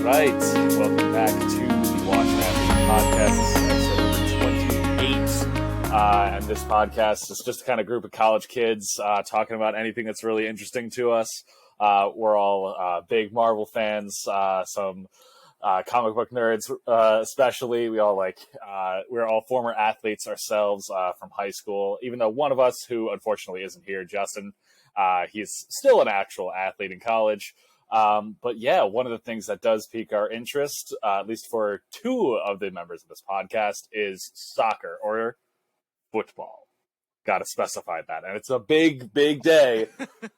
right. Welcome back to the Watch Athlete Podcast. This is episode 28. And this podcast is just a kind of group of college kids talking about anything that's really interesting to us. We're all big Marvel fans, some comic book nerds especially. We're all former athletes ourselves from high school, even though one of us, who unfortunately isn't here, Justin, he's still an actual athlete in college. But yeah, one of the things that does pique our interest, at least for two of the members of this podcast, is soccer or football. Got to specify that. And it's a big, big day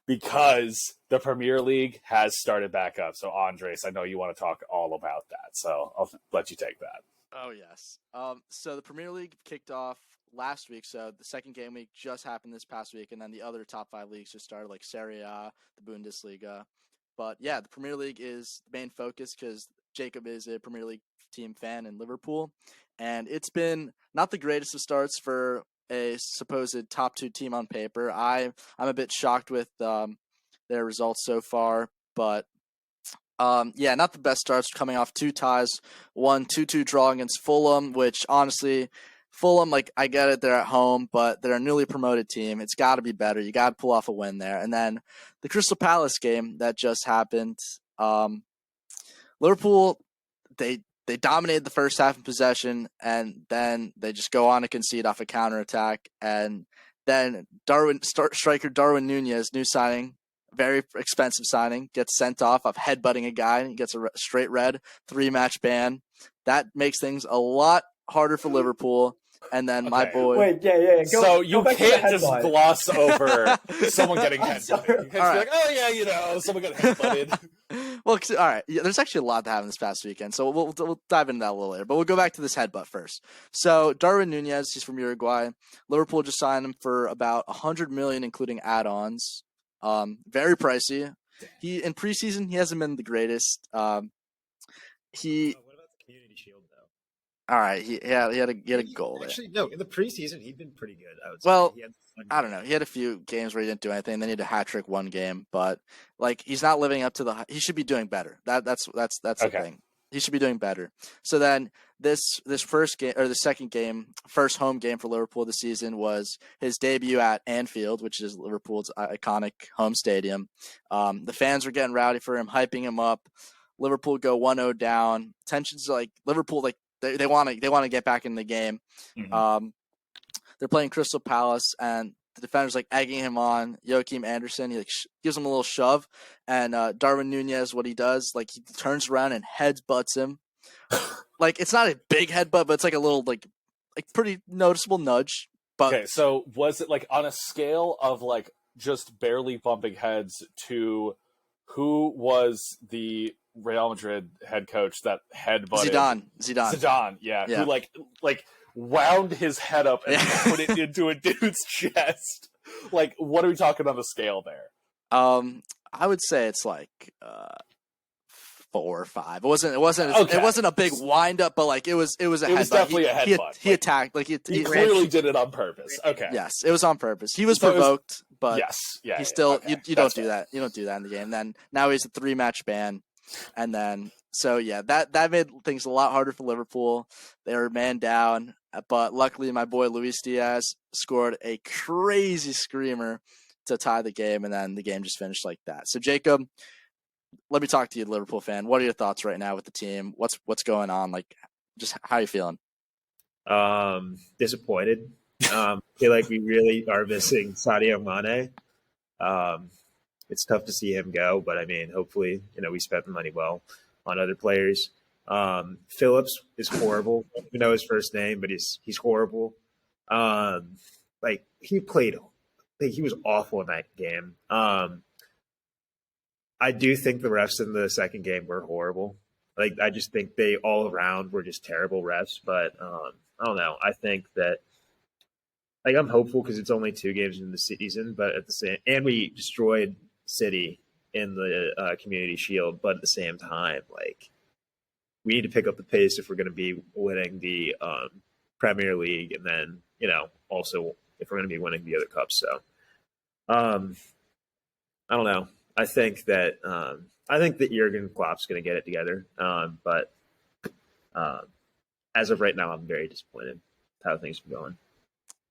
because the Premier League has started back up. So Andres, I know you want to talk all about that. So I'll let you take that. Oh, yes. So the Premier League kicked off last week. So the second game week just happened this past week. And then the other top five leagues just started, like Serie A, the Bundesliga. But yeah, the Premier League is the main focus because Jacob is a Premier League team fan in Liverpool. And it's been not the greatest of starts for a supposed top two team on paper. I'm a bit shocked with their results so far. But yeah, not the best starts, coming off two ties, 1-2 draw against Fulham, which honestly, Fulham, like, I get it, they're at home, but they're a newly promoted team. It's got to be better. You got to pull off a win there. And then the Crystal Palace game that just happened, Liverpool, they dominated the first half in possession, and then they just go on to concede off a counterattack. And then striker Darwin Nunez, new signing, very expensive signing, gets sent off headbutting a guy, and he gets a straight red, 3-match ban. That makes things a lot harder for Liverpool. And then my boy. Wait, yeah. So you can't just gloss over someone getting headbutted. You can't be like, oh yeah, someone got headbutted. Well, all right. Yeah, there's actually a lot that happened this past weekend, so we'll dive into that a little later. But we'll go back to this headbutt first. So Darwin Nunez, he's from Uruguay. Liverpool just signed him for about $100 million, including add-ons. Very pricey. He in preseason he hasn't been the greatest. What about the Community Shield though? All right, he had a goal there. Actually, no, in the preseason he'd been pretty good. I would say. Well, I don't know. He had a few games where he didn't do anything. Then he had a hat trick one game, but like he's not living up to the. He should be doing better. That's the thing. He should be doing better. So then this first game, or the second game, first home game for Liverpool this season, was his debut at Anfield, which is Liverpool's iconic home stadium. The fans were getting rowdy for him, hyping him up. Liverpool go 1-0 down. Tensions, like Liverpool, like they want to get back in the game. Mm-hmm. They're playing Crystal Palace, and the defender's like egging him on. Joachim Andersen, he gives him a little shove, and Darwin Nunez, what he does, like he turns around and headbutts him. Like it's not a big headbutt, but it's like a little like pretty noticeable nudge. But okay, so was it like on a scale of like just barely bumping heads to who was the Real Madrid head coach that headbutted Zidane, yeah. Who like wound his head up and put it into a dude's chest. Like, what are we talking on the scale there? I would say it's like 4 or 5. It wasn't a big wind up, but like it was a headbutt. It was definitely a headbutt. He attacked, like he clearly did it on purpose. Okay. Yes, it was on purpose. He was provoked, but yes, yeah. He still okay. you don't do that. You don't do that in the game. Then now he's a 3-match ban, and then so yeah, that made things a lot harder for Liverpool. They were man down. But luckily, my boy Luis Diaz scored a crazy screamer to tie the game, and then the game just finished like that. So, Jacob, let me talk to you, Liverpool fan. What are your thoughts right now with the team? What's going on? Like, just how are you feeling? Disappointed. Feel like we really are missing Sadio Mane. It's tough to see him go, but I mean, hopefully, we spent the money well on other players. Phillips is horrible. I don't even know his first name, but he's horrible. He was awful in that game. I do think the refs in the second game were horrible. Like, I just think they all around were just terrible refs. But I don't know. I think that I'm hopeful because it's only 2 games in the season, but and we destroyed City in the Community Shield, but at the same time, we need to pick up the pace if we're going to be winning the Premier League, and then also if we're going to be winning the other cups. So I don't know. I think that I think that Jurgen Klopp's going to get it together. But as of right now, I'm very disappointed with how things are going.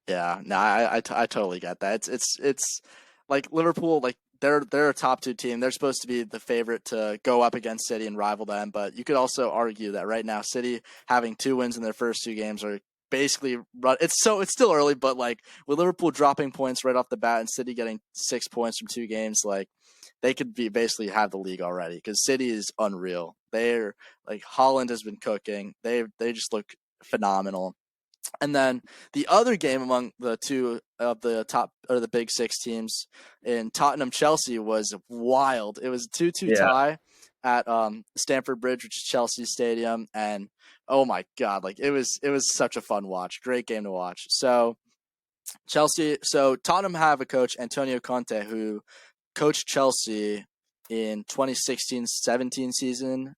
Yeah, no, I totally get that. It's like Liverpool, like they're a top 2 team. They're supposed to be the favorite to go up against City and rival them. But you could also argue that right now, City having 2 wins in their first 2 games are basically run. It's still early, but like with Liverpool dropping points right off the bat and City getting 6 points from 2 games, like they could be basically have the league already because City is unreal. They're like Holland has been cooking. They just look phenomenal. And then the other game among the 2 of the top or the big 6 teams in Tottenham-Chelsea was wild. It was a 2-2 tie at Stamford Bridge, which is Chelsea's stadium, and oh my god, like it was such a fun watch. Great game to watch. So Tottenham have a coach, Antonio Conte, who coached Chelsea in 2016-17 season.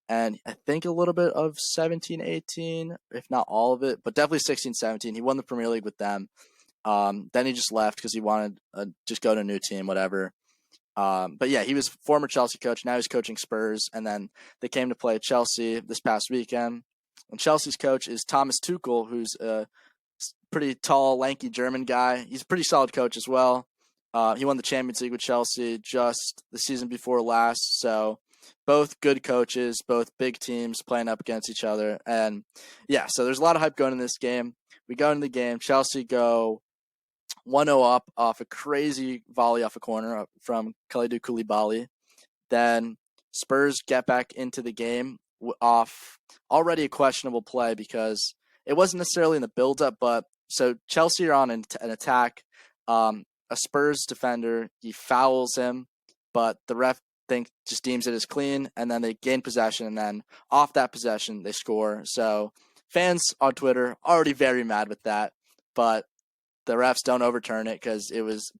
And I think a little bit of 17-18, if not all of it, but definitely 16-17. He won the Premier League with them. Then he just left because he wanted to just go to a new team, whatever. But yeah, he was former Chelsea coach. Now he's coaching Spurs. And then they came to play Chelsea this past weekend. And Chelsea's coach is Thomas Tuchel, who's a pretty tall, lanky German guy. He's a pretty solid coach as well. He won the Champions League with Chelsea just the season before last. So both good coaches, both big teams playing up against each other. And yeah, so there's a lot of hype going in this game. We go into the game. Chelsea go 1-0 up off a crazy volley off a corner from Kalidou Koulibaly. Then Spurs get back into the game off already a questionable play because it wasn't necessarily in the build-up, but so Chelsea are on an attack. A Spurs defender, he fouls him, but the ref just deems it as clean, and then they gain possession, and then off that possession, they score. So fans on Twitter already very mad with that, but the refs don't overturn it because it was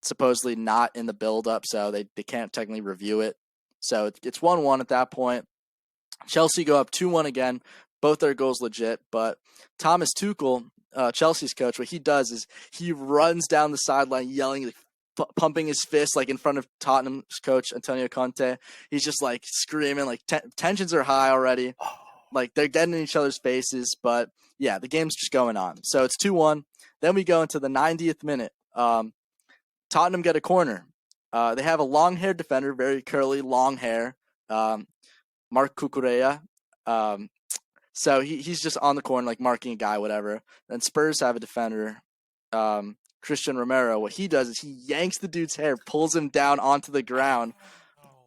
supposedly not in the build-up, so they can't technically review it. So it's 1-1 at that point. Chelsea go up 2-1 again. Both their goals legit, but Thomas Tuchel, Chelsea's coach, what he does is he runs down the sideline yelling, like, pumping his fist like in front of Tottenham's coach Antonio Conte. He's just like screaming, like tensions are high already. Like they're getting in each other's faces, but yeah, the game's just going on. So it's 2-1. Then we go into the 90th minute. Tottenham get a corner. They have a long-haired defender, very curly, long hair, Mark Cucurella. So he's just on the corner, like marking a guy, whatever. Then Spurs have a defender, Christian Romero. What he does is he yanks the dude's hair, pulls him down onto the ground.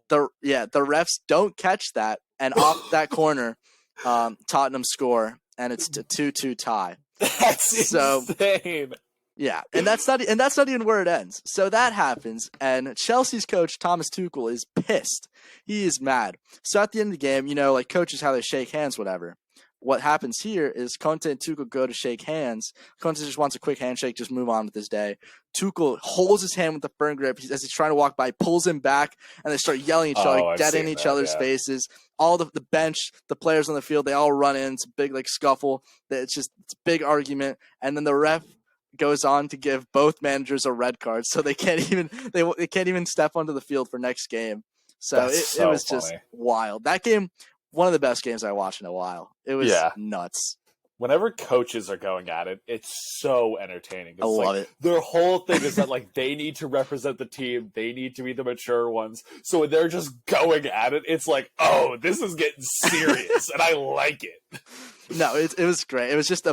The refs don't catch that, and off that corner, Tottenham score, and it's a 2-2 tie. That's insane. Yeah, and that's not even where it ends. So that happens, and Chelsea's coach Thomas Tuchel is pissed. He is mad. So at the end of the game, like coaches how they shake hands, whatever. What happens here is Conte and Tuchel go to shake hands. Conte just wants a quick handshake, just move on with his day. Tuchel holds his hand with a firm grip as he's trying to walk by, pulls him back, and they start yelling at each other, getting in each other's faces. All the bench, the players on the field, they all run in. It's a big scuffle. It's a big argument, and then the ref goes on to give both managers a red card, so they can't even step onto the field for next game. So it was funny. Just wild. That game, one of the best games I watched in a while. It was nuts. Whenever coaches are going at it, it's so entertaining. It's I love it. Their whole thing is that they need to represent the team. They need to be the mature ones. So when they're just going at it, it's like, oh, this is getting serious, and I like it. No, it was great. It's just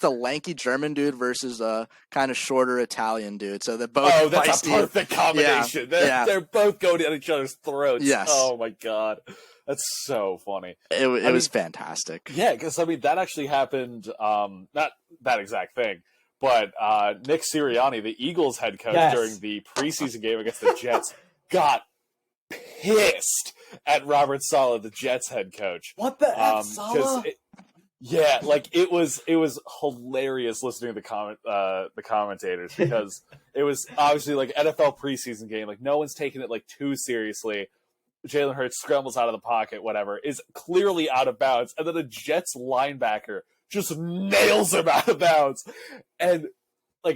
a lanky German dude versus a kind of shorter Italian dude. So they're both that's feisty. A perfect combination. Yeah. They're both going at each other's throats. Yes. Oh my god. That's so funny. It was fantastic. Yeah, because that actually happened. Not that exact thing, but Nick Sirianni, the Eagles head coach, during the preseason game against the Jets, got pissed at Robert Saleh, the Jets head coach. What the heck, Saleh? It was hilarious listening to the commentators because it was obviously NFL preseason game. No one's taking it too seriously. Jalen Hurts scrambles out of the pocket, whatever, is clearly out of bounds, and then a Jets linebacker just nails him out of bounds, and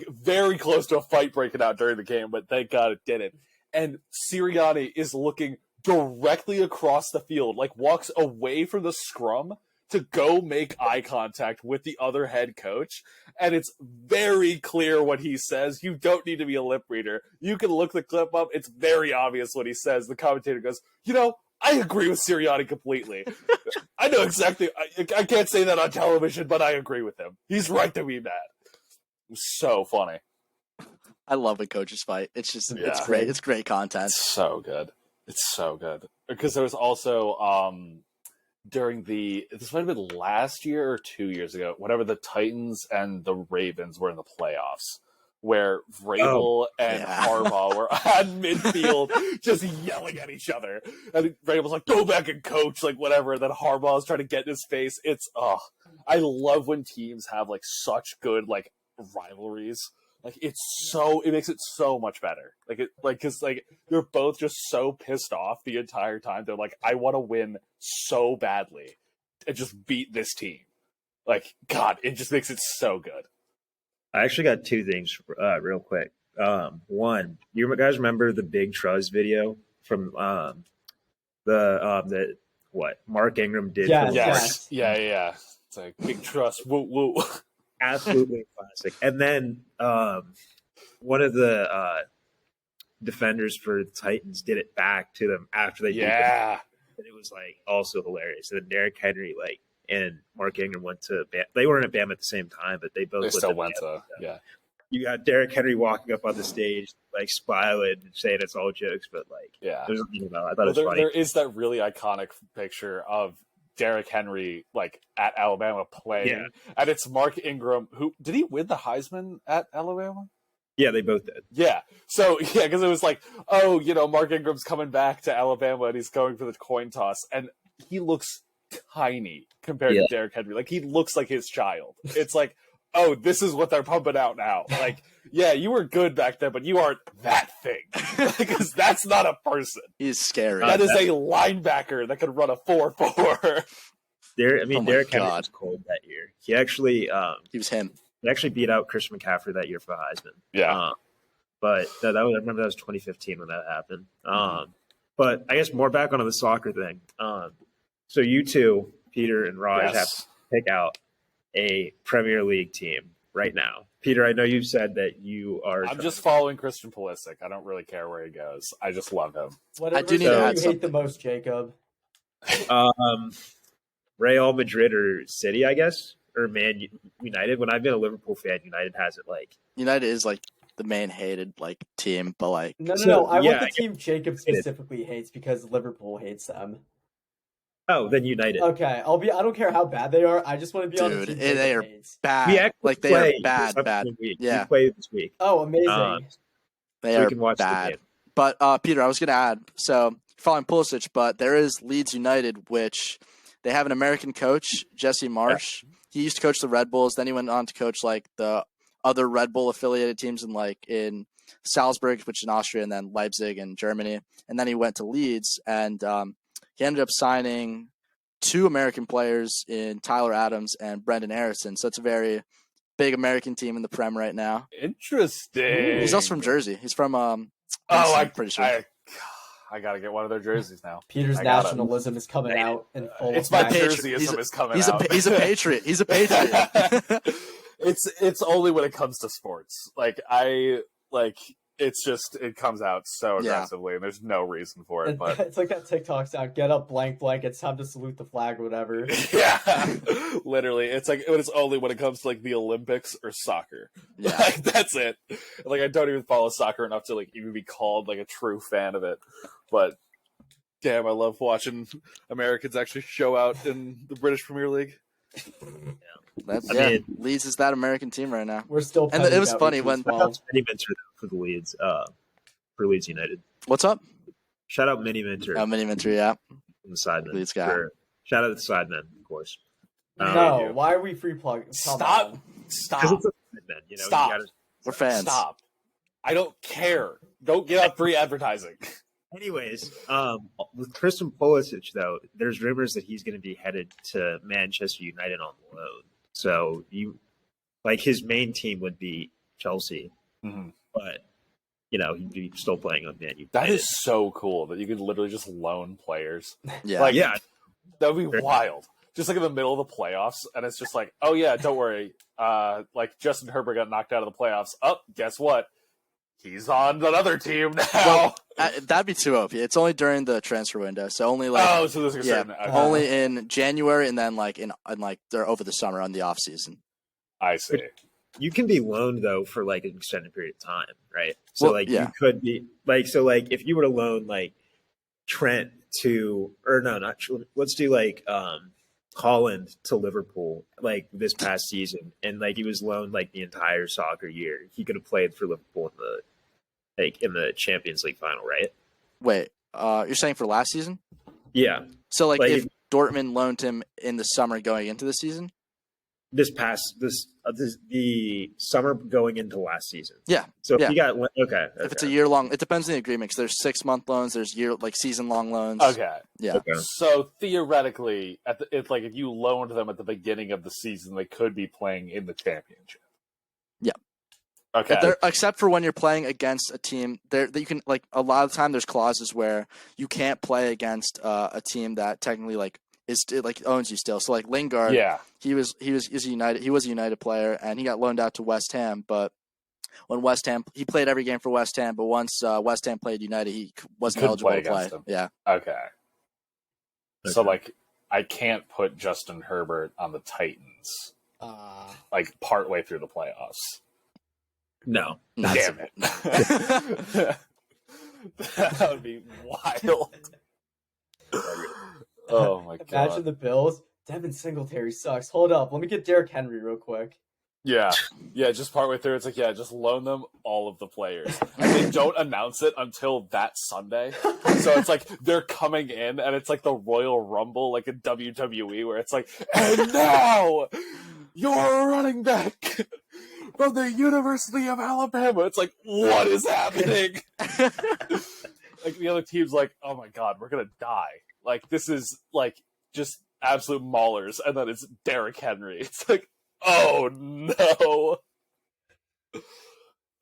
very close to a fight breaking out during the game, but thank God it didn't. And Sirianni is looking directly across the field, like walks away from the scrum to go make eye contact with the other head coach. And it's very clear what he says. You don't need to be a lip reader. You can look the clip up. It's very obvious what he says. The commentator goes, I agree with Sirianni completely. I know exactly. I can't say that on television, but I agree with him. He's right to be mad. It was so funny. I love a coaches fight. It's just, it's great. It's great content. It's so good. It's so good. Because there was also, this might have been last year or 2 years ago, whenever the Titans and the Ravens were in the playoffs, where Vrabel and Harbaugh were on midfield just yelling at each other. And Vrabel's like, go back and coach, like whatever. And then Harbaugh's trying to get in his face. I love when teams have like such good like rivalries. Like it makes it so much better. Cause they're both just so pissed off the entire time. They're like, I want to win so badly and just beat this team. Like, God, it just makes it so good. I actually got two things real quick. One, you guys remember the Big Truz video from what Mark Ingram did? Yes. Yeah. It's like Big Trust. Woo woo. Absolutely classic. And then one of the defenders for the Titans did it back to them after they beat them. And it was like also hilarious. And then Derrick Henry and Mark Ingram went to Bam. They weren't at Bam at the same time, but they both went to. You got Derrick Henry walking up on the stage, like smiling and saying it's all jokes, but there's nothing about it. I thought it was funny. There is that really iconic picture of Derrick Henry like at Alabama playing, and it's Mark Ingram who did he win the Heisman at Alabama? Yeah, they both did. Yeah. So because it was like, Mark Ingram's coming back to Alabama and he's going for the coin toss, and he looks tiny compared to Derrick Henry. Like he looks like his child. It's like, oh, this is what they're pumping out now. Like, yeah, you were good back then, but you aren't that thing. Because that's not a person. He's scary. That is a linebacker that could run a 4.4. Derrick Henry was cold that year. He actually he was him. He actually beat out Christian McCaffrey that year for the Heisman. Yeah. But I remember that was 2015 when that happened. But I guess more back onto the soccer thing. So you two, Peter and Raj, have to pick out a Premier League team right now. Peter, I know you've said that you are. I'm just following Christian Pulisic. I don't really care where he goes. I just love him. I do need to add something. Hate the most, Jacob? Real Madrid or City, I guess, or Man United. When I've been a Liverpool fan, United has it like. United is like the main hated team, but like no. I want the team Jacob specifically hates because Liverpool hates them. Oh, then United. Okay, I don't care how bad they are. I just want to be on the team. They are bad. They are bad. Yeah, we play this week. Oh, amazing. They are bad. But Peter, I was going to add. So following Pulisic, but there is Leeds United, which they have an American coach, Jesse Marsh. Yeah. He used to coach the Red Bulls. Then he went on to coach the other Red Bull affiliated teams in Salzburg, which is in Austria, and then Leipzig in Germany. And then he went to Leeds and. He ended up signing 2 American players in Tyler Adams and Brendan Harrison. So it's a very big American team in the Prem right now. Interesting. He's also from Jersey. He's from I'm pretty sure. I got to get one of their jerseys now. Peter's nationalism is coming out in full. It's my jerseyism is coming out. He's a patriot. He's a patriot. It's only when it comes to sports. It's just, it comes out so aggressively, and there's no reason for it. But it's like that TikTok sound, get up, blank, it's time to salute the flag or whatever. Yeah, literally. It's like, it's only when it comes to the Olympics or soccer. Yeah. That's it. I don't even follow soccer enough to even be called a true fan of it. But damn, I love watching Americans actually show out in the British Premier League. Leeds is that American team right now. We're still, and it was funny when Mini Minter for the Leeds, for Leeds United. What's up? Shout out Mini Minter. Oh, Mini Minter, yeah. The sidemen. Leeds guy. Shout out the sidemen, of course. No, why are we free plug? Stop. Stop. Stop. We're fans. Stop. I don't care. Don't get out free advertising. Anyways, with Christian Pulisic, though, there's rumors that he's going to be headed to Manchester United on loan. So his main team would be Chelsea, but he'd be still playing on Man United. That is so cool that you could literally just loan players. Yeah. Like, yeah, that would be wild. Just like in the middle of the playoffs, and it's just like, oh yeah, don't worry. Like Justin Herbert got knocked out of the playoffs. Oh, guess what? He's on another team now. Well, that'd be too OP. It's only during the transfer window, so only like so there's a certain only in January, and then like in like they're over the summer on the off season. I see. you can be loaned though for like an extended period of time, right? So Well, like yeah. you could be like if you were to loan like Trent to or no, not let's do like Holland to Liverpool like this past season, and like he was loaned like the entire soccer year. He could have played for Liverpool in the Champions League final, right? Wait, you're saying for last season? Yeah, So like Like, if Dortmund loaned him in the summer going into the season? the summer going into last season. Yeah. So if Yeah. you got okay, If it's a year long, it depends on the agreement because there's 6-month loans, there's season long loans. Okay. Yeah. okay. So theoretically, if you loaned them at the beginning of the season, they could be playing in the championship. Yeah. Okay. Except for when you're playing against a team, that you can like a lot of the time there's clauses where you can't play against a team that technically like is like owns you still. So like Lingard, Yeah. he was a United player and he got loaned out to West Ham, but when West Ham he played every game for West Ham, but once West Ham played United, he wasn't Couldn't eligible play to play. against them. Yeah. Okay. So Okay. like, I can't put Justin Herbert on the Titans like partway through the playoffs. No, Damn it. That would be wild. Oh my god. Imagine the Bills. Devin Singletary sucks. Hold up. Let me get Derrick Henry real quick. Yeah, just partway through, it's like, just loan them all of the players. And they don't announce it until that Sunday. So it's like they're coming in, and it's like the Royal Rumble, like a WWE, where it's like, and now, your running back from the University of Alabama. It's like, what is happening? Like, the other team's like, oh my god, we're gonna die. Like, this is, like, just absolute maulers. And then it's Derrick Henry. It's like, oh no.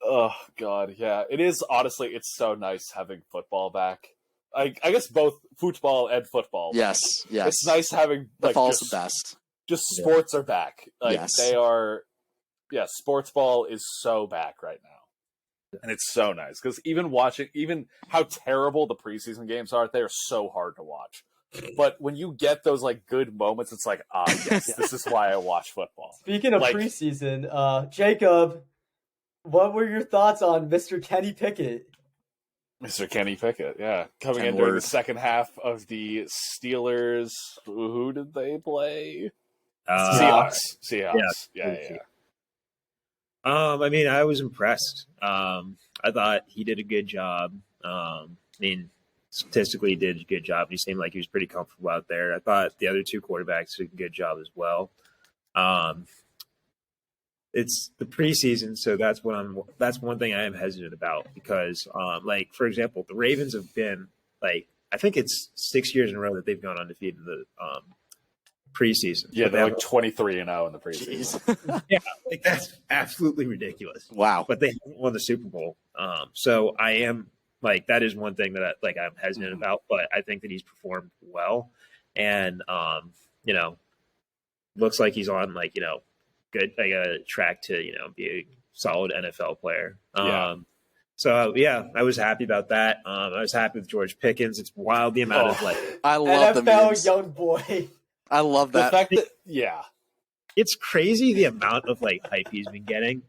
Oh god, yeah. It is, honestly, it's so nice having football back. I guess both football and football. Yes. Yes. It's nice having The like fall's just, the best. just sports are back. Like Yes. they are. Yeah, Sportsball is so back right now, and it's so nice because even how terrible the preseason games are, they are so hard to watch. But when you get those like good moments, it's like, yes, this is why I watch football. Speaking of Like- preseason, Jacob, what were your thoughts on Mr. Kenny Pickett? Mr. Kenny Pickett, yeah, coming in Ken during Word. the second half of the Steelers. Who did they play? Seahawks. Seahawks. Yeah. I mean, I was impressed. I thought he did a good job. I mean, statistically, he did a good job. He seemed like he was pretty comfortable out there. I thought the other two quarterbacks did a good job as well. It's the preseason, so that's one thing I am hesitant about because, like for example, the Ravens have been like I think it's 6 years in a row that they've gone undefeated in the preseason. Yeah, But they're they like 23-0 in the preseason. Jeez. yeah, like that's absolutely ridiculous. Wow. But they haven't won the Super Bowl. So I am like that is one thing that I'm hesitant about, but I think that he's performed well, and looks like he's on good like a track to be a solid NFL player. Yeah. So I was happy about that. I was happy with George Pickens. It's wild the amount of I love the NFL memes. young boy. I love The that. fact that, yeah. it's crazy the amount of hype he's been getting.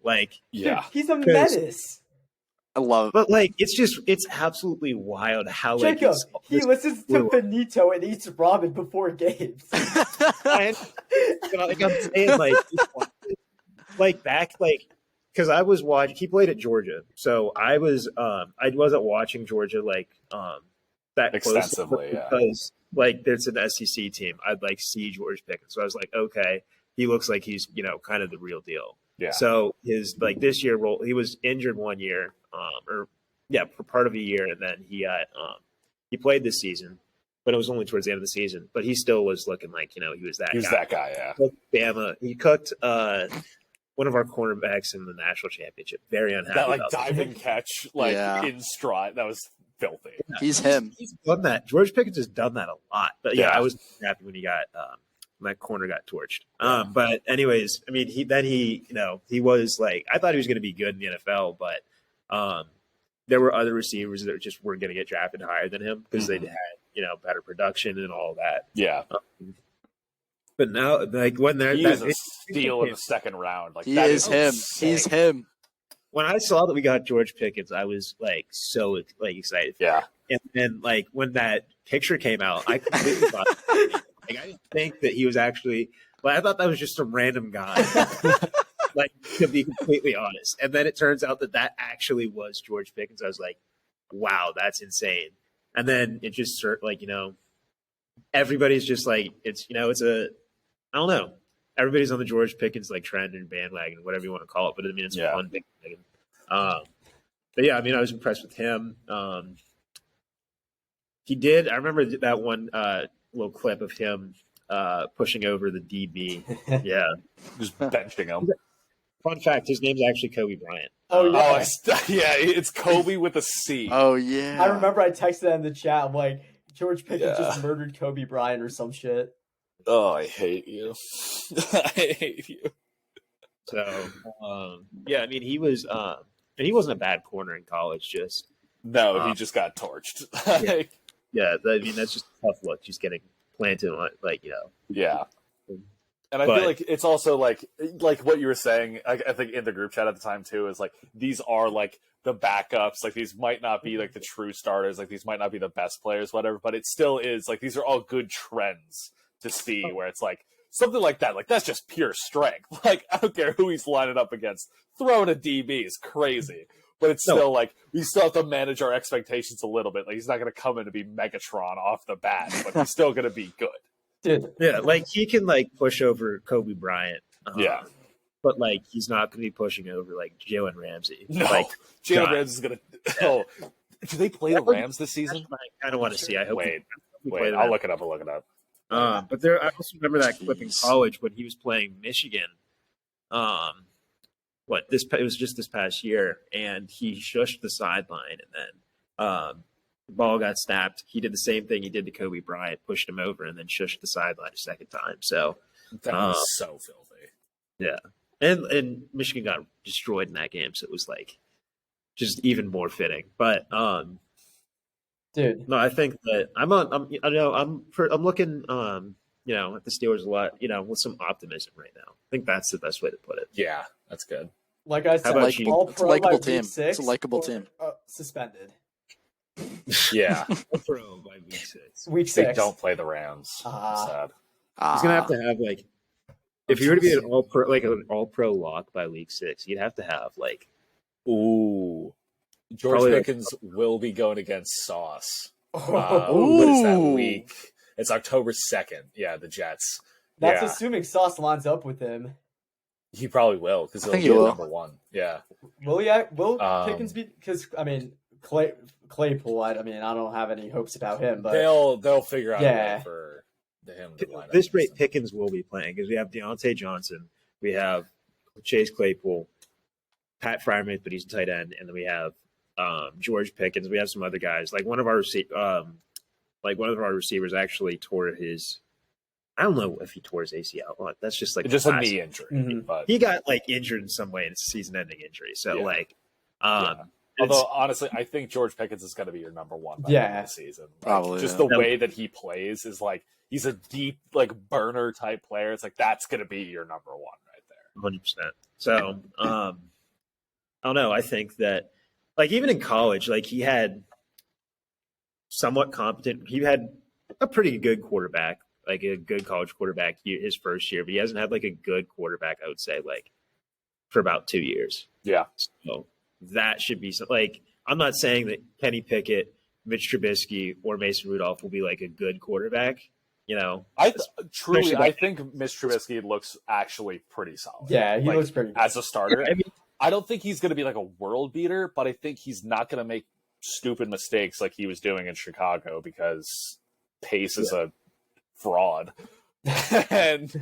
Yeah. He's a menace. I love But it's absolutely wild how Jacob, it's, he listens to Benito and eats ramen before games. I'm saying because I was watching. He played at Georgia, so I wasn't watching Georgia that Extensively, yeah. because there's an SEC team. I'd see George Pickens, so I was like, okay, he looks like he's kind of the real deal. Yeah. So his this year role, he was injured 1 year, for part of a year, and then he played this season, but it was only towards the end of the season. But he still was looking like he was that. He was guy. that guy, yeah. He cooked Bama. He cooked one of our cornerbacks in the national championship. Very unhappy. That like about diving catch, like in stride, that was filthy. Yeah, He's him. He's done that. George Pickens has done that a lot. But yeah, Yeah. I was happy when he got my corner got torched. But anyways, I mean, he was like, I thought he was going to be good in the NFL, but there were other receivers that just weren't going to get drafted higher than him because they'd had better production and all that. Yeah. But now, like when they're He's a steal in the second round. Like He that is him. insane. He's him. when I saw that we got George Pickens, I was like so like excited. Yeah. And then like when that picture came out, I completely thought like I didn't think that he was actually. But I thought that was just some random guy. Like, to be completely honest. And then it turns out that actually was George Pickens. I was like, wow, that's insane. And then it just like, everybody's just like, it's I don't know. Everybody's on the George Pickens like trend and bandwagon, whatever you want to call it. But I mean, it's a fun thing. But yeah, I mean, I was impressed with him. He did. I remember that one little clip of him pushing over the DB. Yeah. Just benching him. Fun fact, his name's actually Kobe Bryant. Oh, yeah. It's Kobe with a C. Oh, yeah. I remember I texted that in the chat. I'm like, George Pickens just murdered Kobe Bryant or some shit. Oh, I hate you. I hate you. So, yeah, I mean, he was, and he wasn't a bad corner in college, just. No, he just got torched. Yeah, I mean, that's just a tough look, just getting planted on, like, Yeah. And I feel like it's also like what you were saying, I think in the group chat at the time too, is like these are like the backups, like these might not be like the true starters, like these might not be the best players, whatever, but it still is like these are all good trends to see where it's like something like that, like that's just pure strength. Like I don't care who he's lining up against, throwing a DB is crazy. But it's still like we still have to manage our expectations a little bit. Like he's not going to come in to be Megatron off the bat, but he's still going to be good. Dude. Yeah, like he can like push over Kobe Bryant. Yeah. But like he's not going to be pushing over like Jalen Ramsey. No, like Jalen Ramsey is going to. Oh, do they play the Rams this season? I kind of want to see. I hope. Wait, I'll look it up. I'll look it up. But there, I also remember that clip in college when he was playing Michigan. It was just this past year, and he shushed the sideline, and then the ball got snapped. He did the same thing he did to Kobe Bryant, pushed him over, and then shushed the sideline a second time. So that was so filthy. Yeah, and Michigan got destroyed in that game, so it was like just even more fitting. But dude, no, I think that I'm looking at the Steelers a lot, with some optimism right now. I think that's the best way to put it. Yeah, that's good. Like I said, about you? It's a likable team. It's a likable team. Suspended. Yeah. Pro by week 6. Week They 6. don't play the Rams. Sad. He's gonna have to have like, if you were to be an all pro lock by week 6, you'd have to have like, ooh, George probably Pickens will be going against Sauce. Oh. What is that week? It's October 2nd. Yeah, the Jets. That's assuming Sauce lines up with him. He probably will because he'll think be he will. number 1. Yeah. Will Pickens be? Because I mean, Claypool. I don't have any hopes about him, but They'll figure out a way for him to line up. this rate Pickens will be playing because we have Deontay Johnson, we have Chase Claypool, Pat Freiermuth, but he's a tight end, and then we have George Pickens. We have some other guys. Like one of our receivers actually tore his. I don't know if he tore his ACL. Well, that's just like just a knee injury, Mhm. but he got like injured in some way, and it's a season-ending injury. So although honestly, I think George Pickens is going to be your number 1 by the end of the season. Like, Probably, just yeah. the way that he plays is like he's a deep like burner type player. It's like that's going to be your number 1 right there. 100%. So I don't know. I think that like even in college, like he had somewhat competent. He had a pretty good quarterback, like a good college quarterback his first year, but he hasn't had like a good quarterback, I would say, like for about 2 years. Yeah. So that should be like, I'm not saying that Kenny Pickett, Mitch Trubisky, or Mason Rudolph will be like a good quarterback. I think Mitch Trubisky looks actually pretty solid. yeah, he looks pretty good. As a starter. I mean, I don't think he's going to be like a world beater, but I think he's not going to make stupid mistakes like he was doing in Chicago because Pace is a fraud. and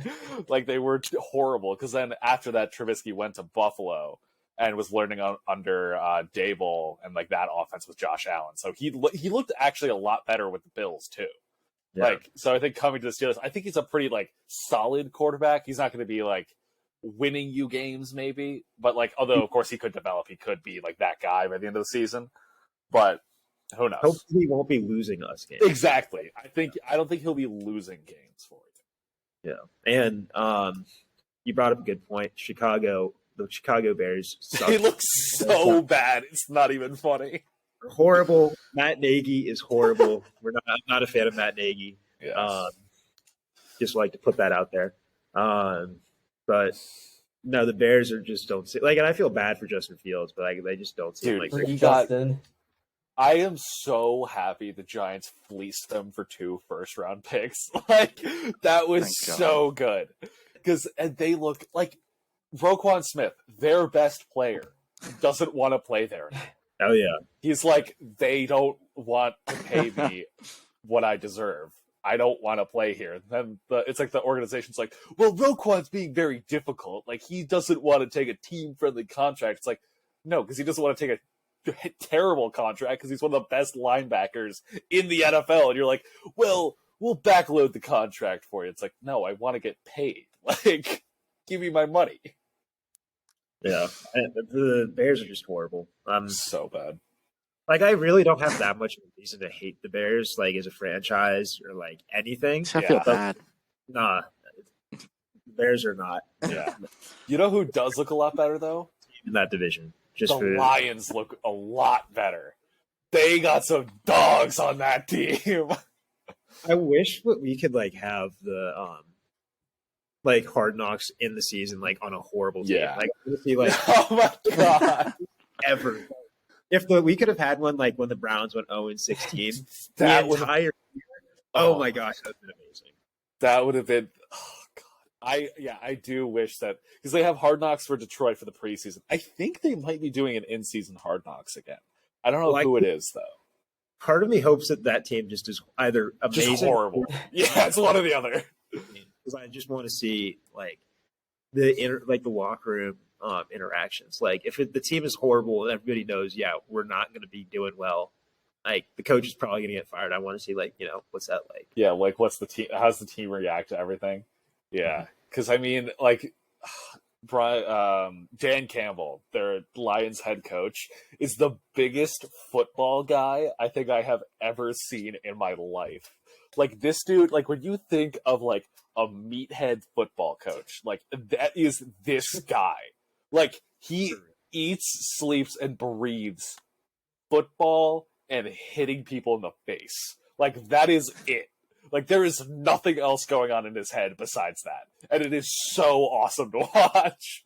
like they were horrible. Because then after that, Trubisky went to Buffalo and was learning under Dable, and like that offense with Josh Allen. So he looked actually a lot better with the Bills too. Yeah. Like, so I think coming to the Steelers, I think he's a pretty like solid quarterback. He's not going to be like winning you games maybe, but like, although of course he could develop, he could be like that guy by the end of the season, but who knows? Hopefully he won't be losing us games. Exactly. I don't think he'll be losing games for you. Yeah. And you brought up a good point. The Chicago Bears suck. They look so bad. It's not even funny. Horrible. Matt Nagy is horrible. I'm not a fan of Matt Nagy. Yes. Just like to put that out there. But no, the Bears don't see like, and I feel bad for Justin Fields, but they just don't seem like Justin. I am so happy the Giants fleeced them for 2 first-round picks. Like that was so good because they look like Roquan Smith, their best player, doesn't want to play there. Oh yeah, he's like, they don't want to pay me what I deserve. I don't want to play here. Then it's like the organization's like, well, Roquan's being very difficult. Like he doesn't want to take a team-friendly contract. It's like, no, because he doesn't want to take a terrible contract because he's one of the best linebackers in the NFL. And you're like, well, we'll backload the contract for you. It's like, no, I want to get paid. Like, give me my money. Yeah, the Bears are just horrible. So bad. Like, I really don't have that much reason to hate the Bears, like, as a franchise or, like, anything. I feel bad. Nah, the Bears are not. Yeah. You know who does look a lot better, though? In that division. Lions look a lot better. They got some dogs on that team. I wish we could, like, have the, like, Hard Knocks in the season, like, on a horrible team. Yeah. Like, see, like, oh, my God. Ever. If we could have had one like when the Browns went 0-16, that the entire year. Oh my gosh, that would have been amazing. That would have been. Oh God, I do wish that because they have Hard Knocks for Detroit for the preseason. I think they might be doing an in-season Hard Knocks again. I don't know who it is though. Part of me hopes that team just is either amazing, just horrible. Yeah, it's one or the other. Because I just want to see like the locker room. Interactions. Like if the team is horrible and everybody knows, yeah, we're not going to be doing well. Like the coach is probably going to get fired. I want to see like, what's that like? Yeah. Like what's the team? How's the team react to everything? Yeah. Cause I mean like Dan Campbell, their Lions head coach, is the biggest football guy I think I have ever seen in my life. Like this dude, like when you think of like a meathead football coach, like that is this guy. Like, he eats, sleeps, and breathes football and hitting people in the face. Like, that is it. Like, there is nothing else going on in his head besides that. And it is so awesome to watch.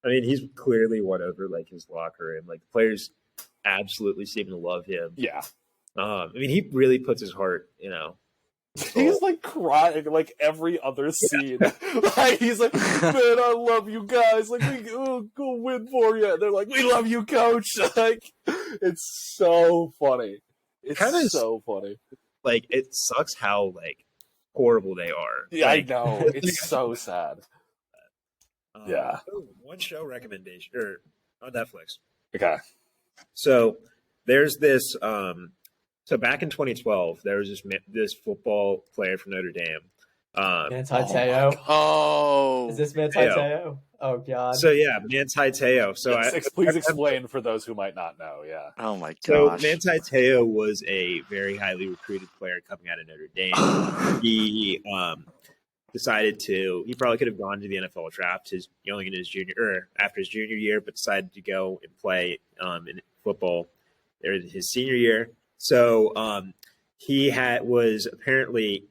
I mean, he's clearly won over, like, his locker room. Like, the players absolutely seem to love him. Yeah. I mean, he really puts his heart, He's like crying like every other scene. Yeah. Like he's like, man, I love you guys. Like we go win for you. And they're like, we love you, coach. Like it's so funny. It's kind of so funny. Like it sucks how like horrible they are. Yeah, like, I know. It's so sad. Yeah. One show recommendation or on Netflix. Okay. So there's this. So back in 2012, there was this football player from Notre Dame. Manti Te'o. Oh. Is this Manti Te'o? Oh, God. So, yeah, Manti Te'o. So please explain for those who might not know, yeah. Oh, my gosh. So Manti Te'o was a very highly recruited player coming out of Notre Dame. He decided he probably could have gone to the NFL draft after his junior year, but decided to go and play in football his senior year. So he was apparently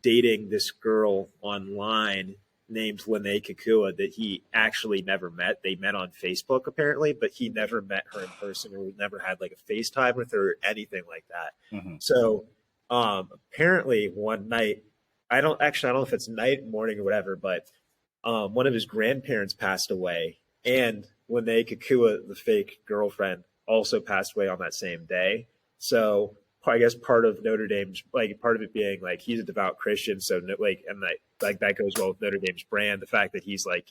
dating this girl online named Lene Kekua that he actually never met. They met on Facebook apparently, but he never met her in person or never had like a FaceTime with her or anything like that. Mm-hmm. So apparently one night, I don't know if it's night, morning, or whatever, but one of his grandparents passed away, and Lene Kekua, the fake girlfriend, also passed away on that same day. So I guess part of Notre Dame's, like, part of it being like he's a devout Christian, so like, and that goes well with Notre Dame's brand. The fact that he's like,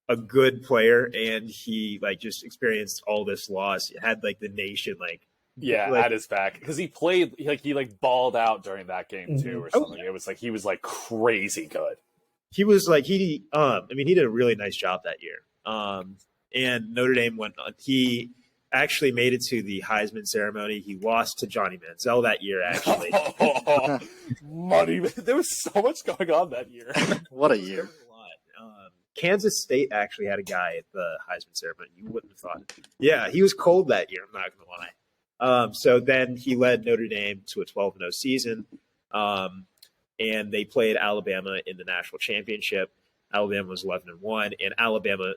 a good player and he like just experienced all this loss, it had like the nation like at his back, because he played he balled out during that game too or something. It was like he was like crazy good. He was like he did a really nice job that year. And Notre Dame went on. He actually made it to the Heisman ceremony. He lost to Johnny Manziel that year, actually. Money. There was so much going on that year. What a year. Kansas State actually had a guy at the Heisman ceremony. You wouldn't have thought. Yeah, he was cold that year, I'm not going to lie. So then he led Notre Dame to a 12-0 season. And they played Alabama in the national championship. Alabama was 11-1, and Alabama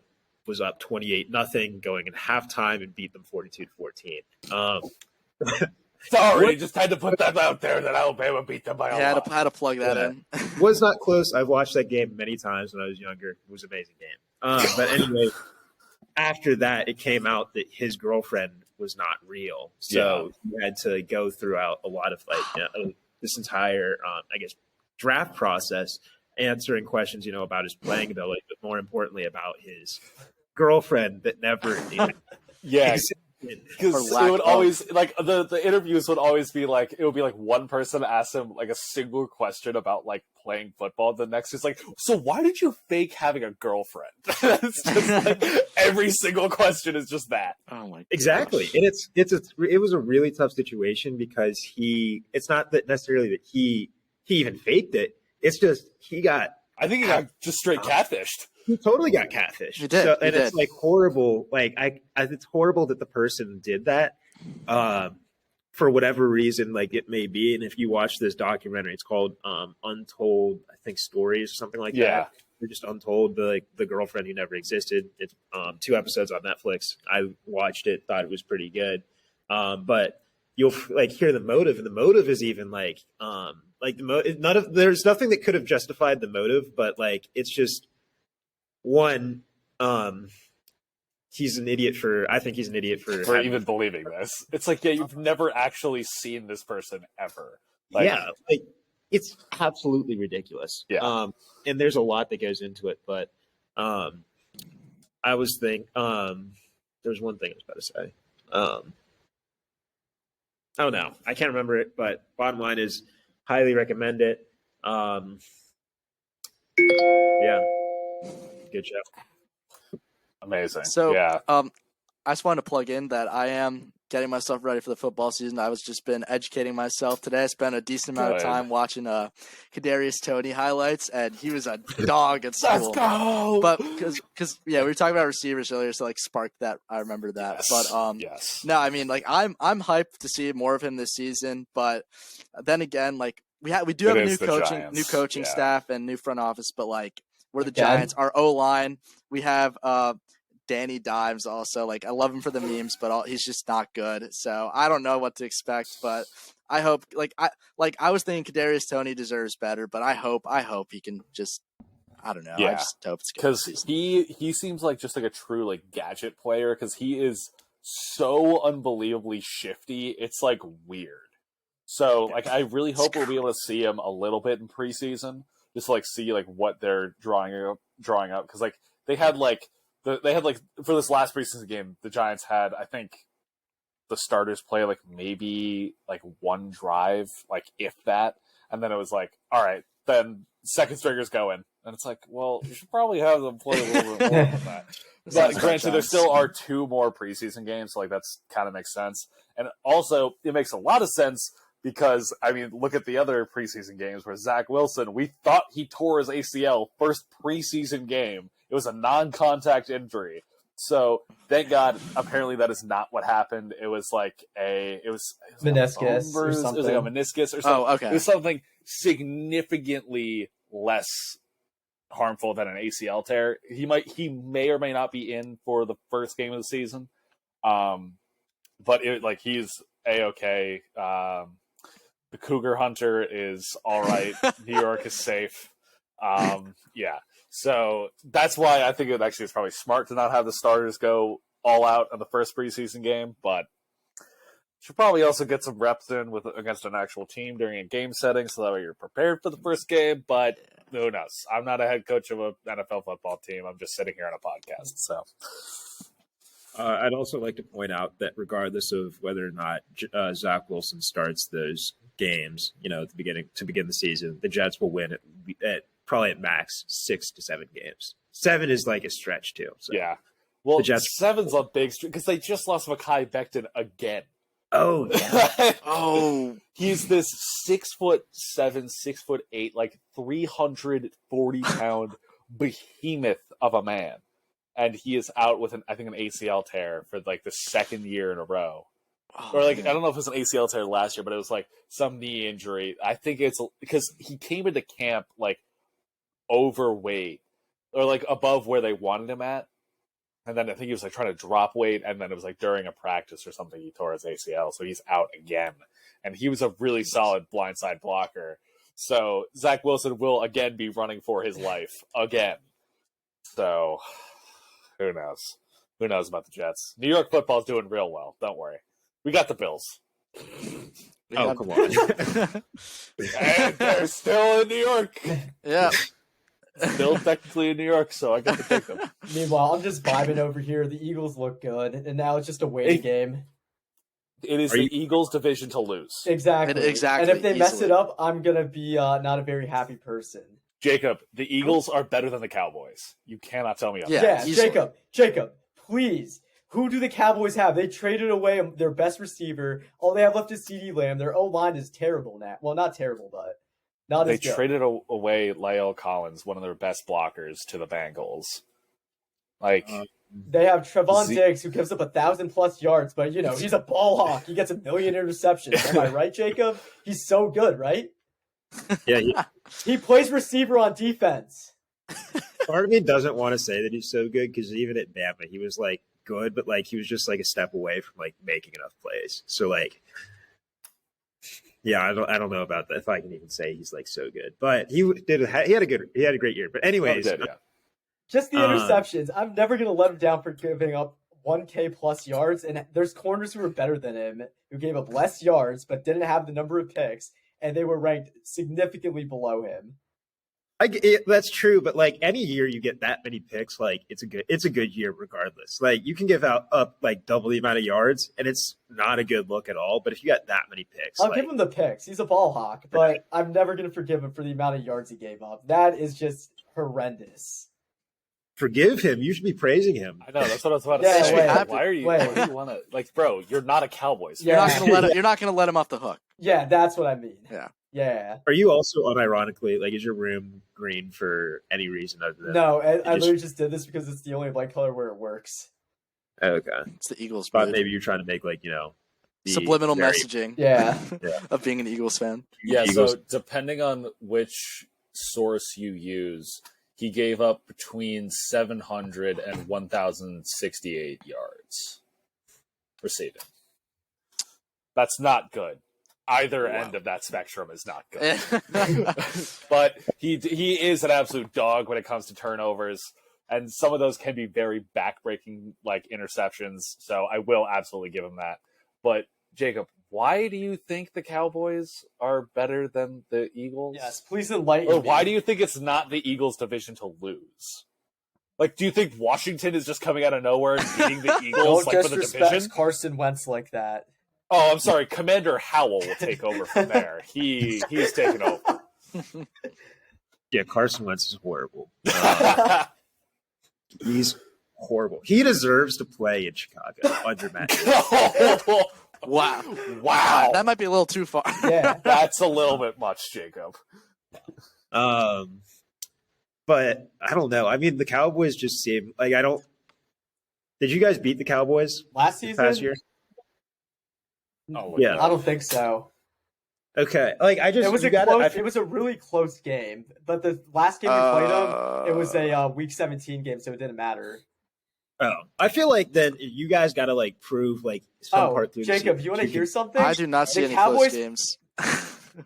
was up 28-0 going in halftime and beat them 42-14. Sorry, just had to put that out there that Alabama beat them by a lot. I had to plug that in. Was not close. I've watched that game many times when I was younger. It was an amazing game. But anyway, after that, it came out that his girlfriend was not real. So he had to go throughout a lot of this entire, draft process, answering questions, about his playing ability, but more importantly about his girlfriend that never existed. Because it would always like the interviews would always be like, it would be like one person asks him like a single question about like playing football. The next is like, so why did you fake having a girlfriend? It's just like every single question is just that. Oh my! Exactly, and it was a really tough situation because it's not that necessarily that he even faked it. It's just I think he got just straight catfished. He totally got catfished. He did. It's like horrible. Like it's horrible that the person did that for whatever reason, like it may be. And if you watch this documentary, it's called Untold, I think, Stories or something like that. They're just untold. The girlfriend who never existed. It's 2 episodes on Netflix. I watched it, thought it was pretty good. But you'll like hear the motive, and the motive is even like there's nothing that could have justified the motive, but like it's just. One, he's an idiot I think he's an idiot for even believing this. It's like, you've never actually seen this person ever. Like, it's absolutely ridiculous. Yeah. And there's a lot that goes into it, but I was there's one thing I was about to say. Oh no, I can't remember it, but bottom line is highly recommend it. Yeah. Good show. Amazing. So, I just wanted to plug in that I am getting myself ready for the football season. I was just been educating myself today. I spent a decent amount of time watching Kadarius Toney highlights, and he was a dog at school. Let's go. But because we were talking about receivers earlier, so like sparked that. I remember that. Yes. But no, I mean, like I'm hyped to see more of him this season. But then again, like we do have a new coaching staff and new front office, but like. We're the Giants. Our O-line, we have Danny Dimes also. Like, I love him for the memes, but he's just not good. So I don't know what to expect, but I hope I was thinking Kadarius Toney deserves better, but I hope he can just I don't know. Yeah. I just hope it's good. Because he seems like just like a true like gadget player, because he is so unbelievably shifty. It's like weird. So like I really hope we'll be able to see him a little bit in preseason. Just to, like, see like what they're drawing up because like they had like for this last preseason game, the Giants had, I think, the starters play like maybe like one drive, like if that, and then it was like, all right, then second stringers going, and it's like, well, you should probably have them play a little bit more than that. But granted, there still are 2 more preseason games, so like that's kind of makes sense, and also it makes a lot of sense. Because, I mean, look at the other preseason games where Zach Wilson, we thought he tore his ACL first preseason game. It was a non-contact injury. So, thank God, apparently that is not what happened. It was like it was meniscus or something. It was like a meniscus or something. Oh, okay. It was something significantly less harmful than an ACL tear. He may or may not be in for the first game of the season. But he's A-okay. The Cougar Hunter is all right. New York is safe. Yeah. So that's why I think it actually is probably smart to not have the starters go all out on the first preseason game. But Should probably also get some reps in against an actual team during a game setting, so that way you're prepared for the first game. But who knows? I'm not a head coach of an NFL football team. I'm just sitting here on a podcast. So, I'd also like to point out that regardless of whether or not Zach Wilson starts those games, at the beginning to begin the season, the Jets will win at probably at max 6 to 7 games. 7 is like a stretch too. So. Yeah. Well, the Jets, 7's a big stretch because they just lost Mekhi Becton again. Oh, oh, he's this 6'7", 6'8", like 340-pound behemoth of a man, and he is out with an ACL tear for like the second year in a row, or like I don't know if it was an ACL tear last year, but it was like some knee injury. I think it's because he came into camp like overweight or like above where they wanted him at. And then I think he was like trying to drop weight, and then it was like during a practice or something he tore his ACL, so he's out again. And he was a really solid blindside blocker. So Zach Wilson will again be running for his life again. So who knows? Who knows about the Jets? New York football's doing real well. Don't worry, we got the Bills. come on! And they're still in New York. Yeah. Still technically in New York, so I get to pick them. Meanwhile, I'm just vibing over here. The Eagles look good, and now it's just a waiting game. It is the Eagles' division to lose. Exactly. Exactly. And if they mess it up, I'm going to be not a very happy person. Jacob, the Eagles are better than the Cowboys. You cannot tell me Yeah, otherwise. Jacob, please. Who do the Cowboys have? They traded away their best receiver. All they have left is CeeDee Lamb. Their O-line is terrible now. Well, not terrible, but not they as good. traded away La'el Collins, one of their best blockers, to the Bengals. Like they have Trevon Diggs, who gives up 1,000+ yards, but he's a ball hawk. He gets 1 million interceptions. Am I right, Jacob? He's so good, right? Yeah, he plays receiver on defense. Part of me doesn't want to say that he's so good because even at Bama, he was like good, but like he was just like a step away from like making enough plays. So like. Yeah, I don't know about that if I can even say he's like so good, but he had a great year. But anyways, just the interceptions. I'm never gonna let him down for giving up 1K+ yards, and there's corners who were better than him who gave up less yards but didn't have the number of picks, and they were ranked significantly below him. That's true, but like any year you get that many picks, like it's a good year regardless. Like you can give up like double the amount of yards, and it's not a good look at all. But if you got that many picks, I'll give him the picks. He's a ball hawk, but I'm never gonna forgive him for the amount of yards he gave up. That is just horrendous. Forgive him. You should be praising him. I know that's what I was about to say. Why do you want to like, bro? You're not a Cowboys. Yeah. You're not gonna let him off the hook. Yeah, that's what I mean. Yeah. Are you also unironically like? Is your room green for any reason other than? No, I literally just did this because it's the only light color where it works. Okay, it's the Eagles. But maybe you're trying to make like subliminal messaging. Yeah, of being an Eagles fan. Yeah. Eagles. So depending on which source you use, he gave up between 700 and 1,068 yards receiving. That's not good. Either end of that spectrum is not good. But he is an absolute dog when it comes to turnovers, and some of those can be very backbreaking like interceptions. So I will absolutely give him that. But Jacob, why do you think the Cowboys are better than the Eagles? Yes, please enlighten me. Or why do you think it's not the Eagles' division to lose? Like, do you think Washington is just coming out of nowhere and beating the Eagles Don't for the disrespect division? Carson Wentz like that. Oh, I'm sorry. Commander Howell will take over from there. He's taking over. Yeah, Carson Wentz is horrible. He's horrible. He deserves to play in Chicago under Matt. Wow. That might be a little too far. Yeah, that's a little bit much, Jacob. But I don't know. I mean, the Cowboys just seem like Did you guys beat the Cowboys last season? Past year? Oh, yeah. I don't think so. Okay, like it was a really close game, but the last game we played them, it was a Week 17 game, so it didn't matter. Oh, I feel like then you guys got to like prove like some part through. Jacob, you want to hear something? I do not see any Cowboys... close games.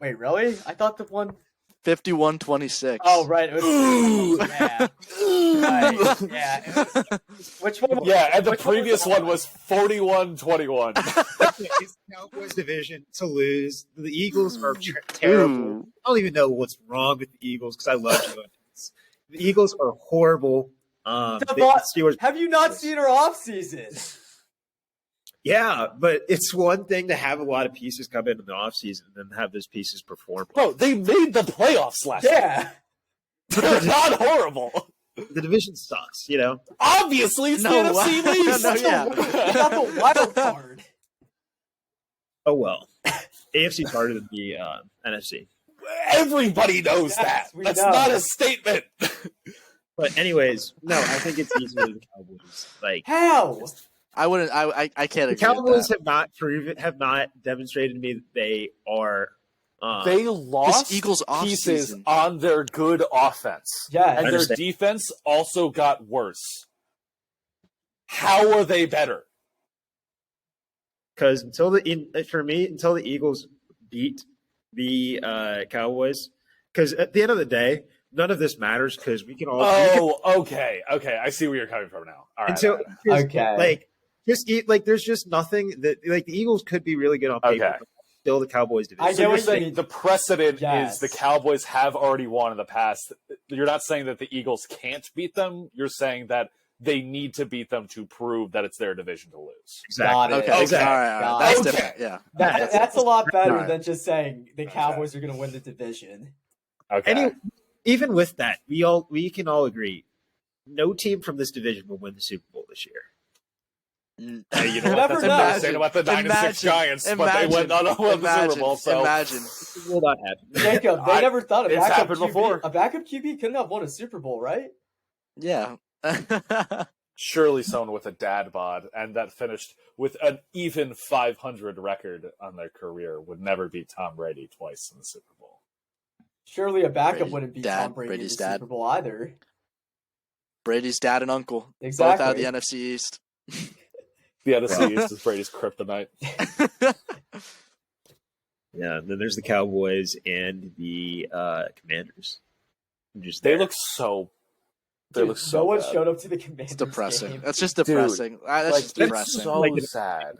Wait, really? I thought the one 51-26. Oh, right. It was, Ooh. yeah. Right. Yeah. Which one? Yeah, and the which one previous that one was 41-21. It's the Cowboys division to lose. The Eagles are terrible. Ooh. I don't even know what's wrong with the Eagles because I love you. The Eagles are horrible. The Steelers. Have you not seen our offseason? Yeah, but it's one thing to have a lot of pieces come in the offseason and then have those pieces perform. Bro, they made the playoffs last year. Yeah. They're not horrible. The division sucks, you know? Obviously, it's No, the NFC wow. least. No, yeah. You got the wild card. Oh, well. AFC's harder than the NFC. Everybody knows Yes, that. we That's know. not a statement. But anyways, no, I think it's easier than the Cowboys. Like, How? I wouldn't. I can't the agree with Cowboys that. have not demonstrated to me that they are. They lost Eagles pieces offseason. on their good offense. Yeah. And their understand. defense also got worse. How are they better? Because until the Eagles beat the Cowboys, because at the end of the day, none of this matters because we can all. Okay. I see where you're coming from now. All right. Until Okay. like just eat like there's just nothing that like the Eagles could be really good on paper. Okay. But still, the Cowboys division. I So get you're what you saying mean. the precedent Yes. is the Cowboys have already won in the past. You're not saying that the Eagles can't beat them. You're saying that they need to beat them to prove that it's their division to lose. Exactly. Got it. Okay. Exactly. All right. Got That's it. different. Okay. Yeah. That's a lot better Alright. than just saying the Cowboys are going to win the division. Okay. Even with that, we can all agree, no team from this division will win the Super Bowl this year. Hey, you know You what? never That's know. embarrassing about the 9-6 Giants, but they went on to win the Super Bowl. So Imagine. It will not happen. Jacob, they never thought a It's backup happened QB, before. a backup QB couldn't have won a Super Bowl, right? Yeah. surely someone with a dad bod and that finished with an even 500 record on their career would never beat Tom Brady twice in the Super Bowl. Surely a backup Brady- wouldn't beat dad, Tom Brady Brady's in the dad. Super Bowl either. Brady's dad and uncle, Exactly. both out of the NFC East. The NFC East is Brady's kryptonite. Yeah, and then there's the Cowboys and the Commanders. Just They there. look so. They Dude, look so. no one bad. showed up to the Commanders It's depressing. game. That's just depressing. That's Like, just it's depressing. so Like, sad.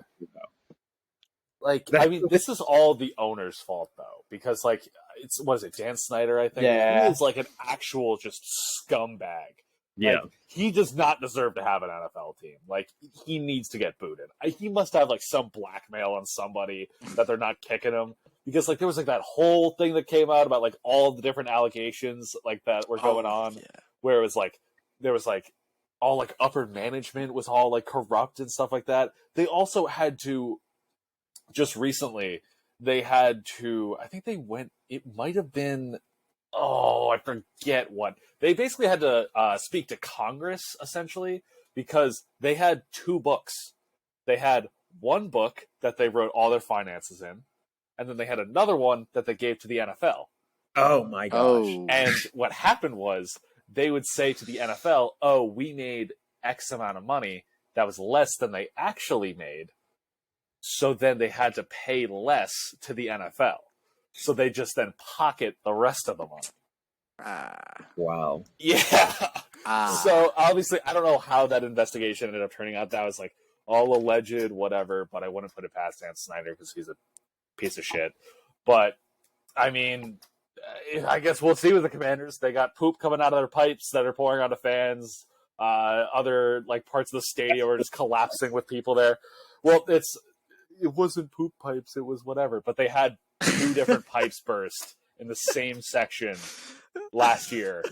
Like, That- I mean, this is all the owner's fault though, because like it's what is it, Dan Snyder? I think Yeah. he is like an actual just scumbag. Yeah, Like, he does not deserve to have an NFL team. Like, he needs to get booted. He must have like some blackmail on somebody that they're not kicking him, because like there was like that whole thing that came out about like all the different allegations like that were going on, Yeah. where it was like there was like all like upper management was all like corrupt and stuff like that. They also had to just recently they had to, I think they went, it might have been, oh, I forget what. They basically had to speak to Congress, essentially, because they had two books. They had one book that they wrote all their finances in, and then they had another one that they gave to the NFL. Oh my gosh. Oh. And what happened was they would say to the NFL, oh, we made X amount of money. That was less than they actually made. So then they had to pay less to the NFL. So they just then pocket the rest of the money. Wow. Yeah. Ah. So obviously, I don't know how that investigation ended up turning out. That was like all alleged, whatever, but I wouldn't put it past Dan Snyder because he's a piece of shit. But I mean, I guess we'll see with the Commanders. They got poop coming out of their pipes that are pouring onto fans. Other like parts of the stadium are just collapsing with people there. Well, it wasn't poop pipes, it was whatever. But they had two different pipes burst in the same section last year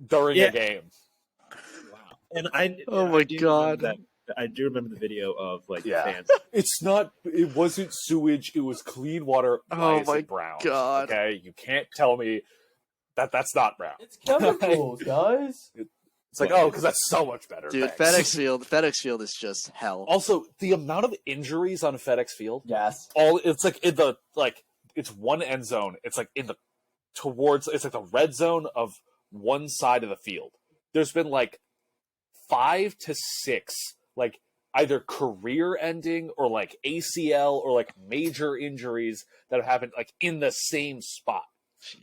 during a game. Wow. And I Oh my I do God. remember that. I do remember the video of like Yeah. fans. It wasn't sewage, it was clean water. Why Oh is my it brown? God. Okay, you can't tell me that that's not brown. It's chemicals, guys. It's like, oh, because that's so much better. Dude, Thanks. FedEx Field is just hell. Also, the amount of injuries on FedEx Field, Yes. it's like in the it's one end zone. It's like in the it's like the red zone of one side of the field. There's been like 5 to 6 like either career ending or like ACL or like major injuries that have happened like in the same spot.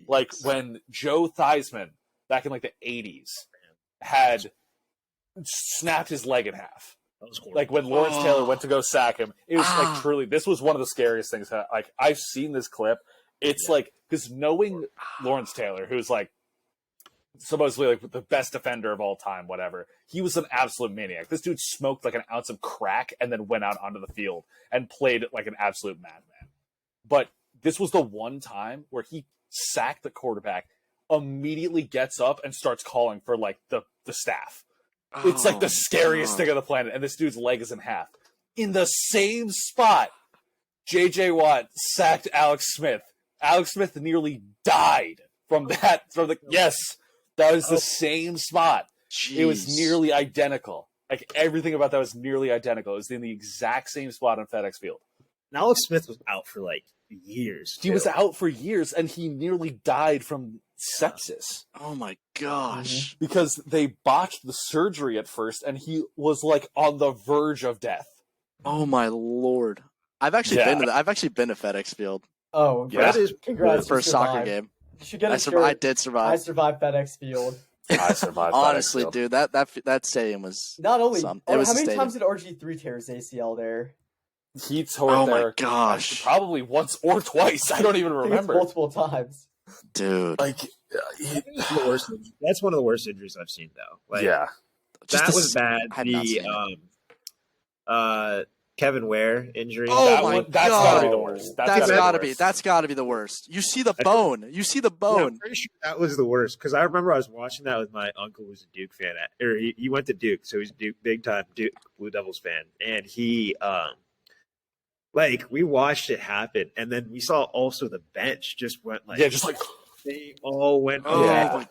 Like when Joe Theismann back in like the 80s had snapped his leg in half. Like when Lawrence Taylor went to go sack him, it was like truly. This was one of the scariest things. Like I've seen this clip. It's like because knowing Lawrence Taylor, who's like supposedly like the best defender of all time, whatever. He was an absolute maniac. This dude smoked like an ounce of crack and then went out onto the field and played like an absolute madman. But this was the one time where he sacked the quarterback, immediately gets up and starts calling for like the staff. It's like the scariest thing on the planet, and this dude's leg is in half. In the same spot, J.J. Watt sacked Alex Smith. Alex Smith nearly died from that. That was the same spot. Jeez. It was nearly identical. Like everything about that was nearly identical. It was in the exact same spot on FedEx Field. And Alex Smith was out for like years. He was out for years, and he nearly died from sepsis. Oh my gosh! Because they botched the surgery at first, and he was like on the verge of death. Oh my lord! I've actually been to FedEx Field. Oh, yeah. Congrats for a soccer game. You should get I did survive. I survived FedEx Field. I survived. Honestly, dude, that stadium was not only. How many times did RG3 tear his ACL there? He tore there. Oh my gosh! Probably once or twice. I don't even remember. Multiple times, dude. Like that's one of the worst injuries I've seen, though. Like, yeah, that was bad. The Kevin Ware injury. Oh my god, that's gotta be the worst. That's gotta be the worst. You see the bone. You see the bone. Yeah, I'm pretty sure that was the worst because I remember I was watching that with my uncle, who's a Duke fan, or he went to Duke, so he's a big time Duke Blue Devils fan, and he like we watched it happen, and then we saw also the bench just went like they all went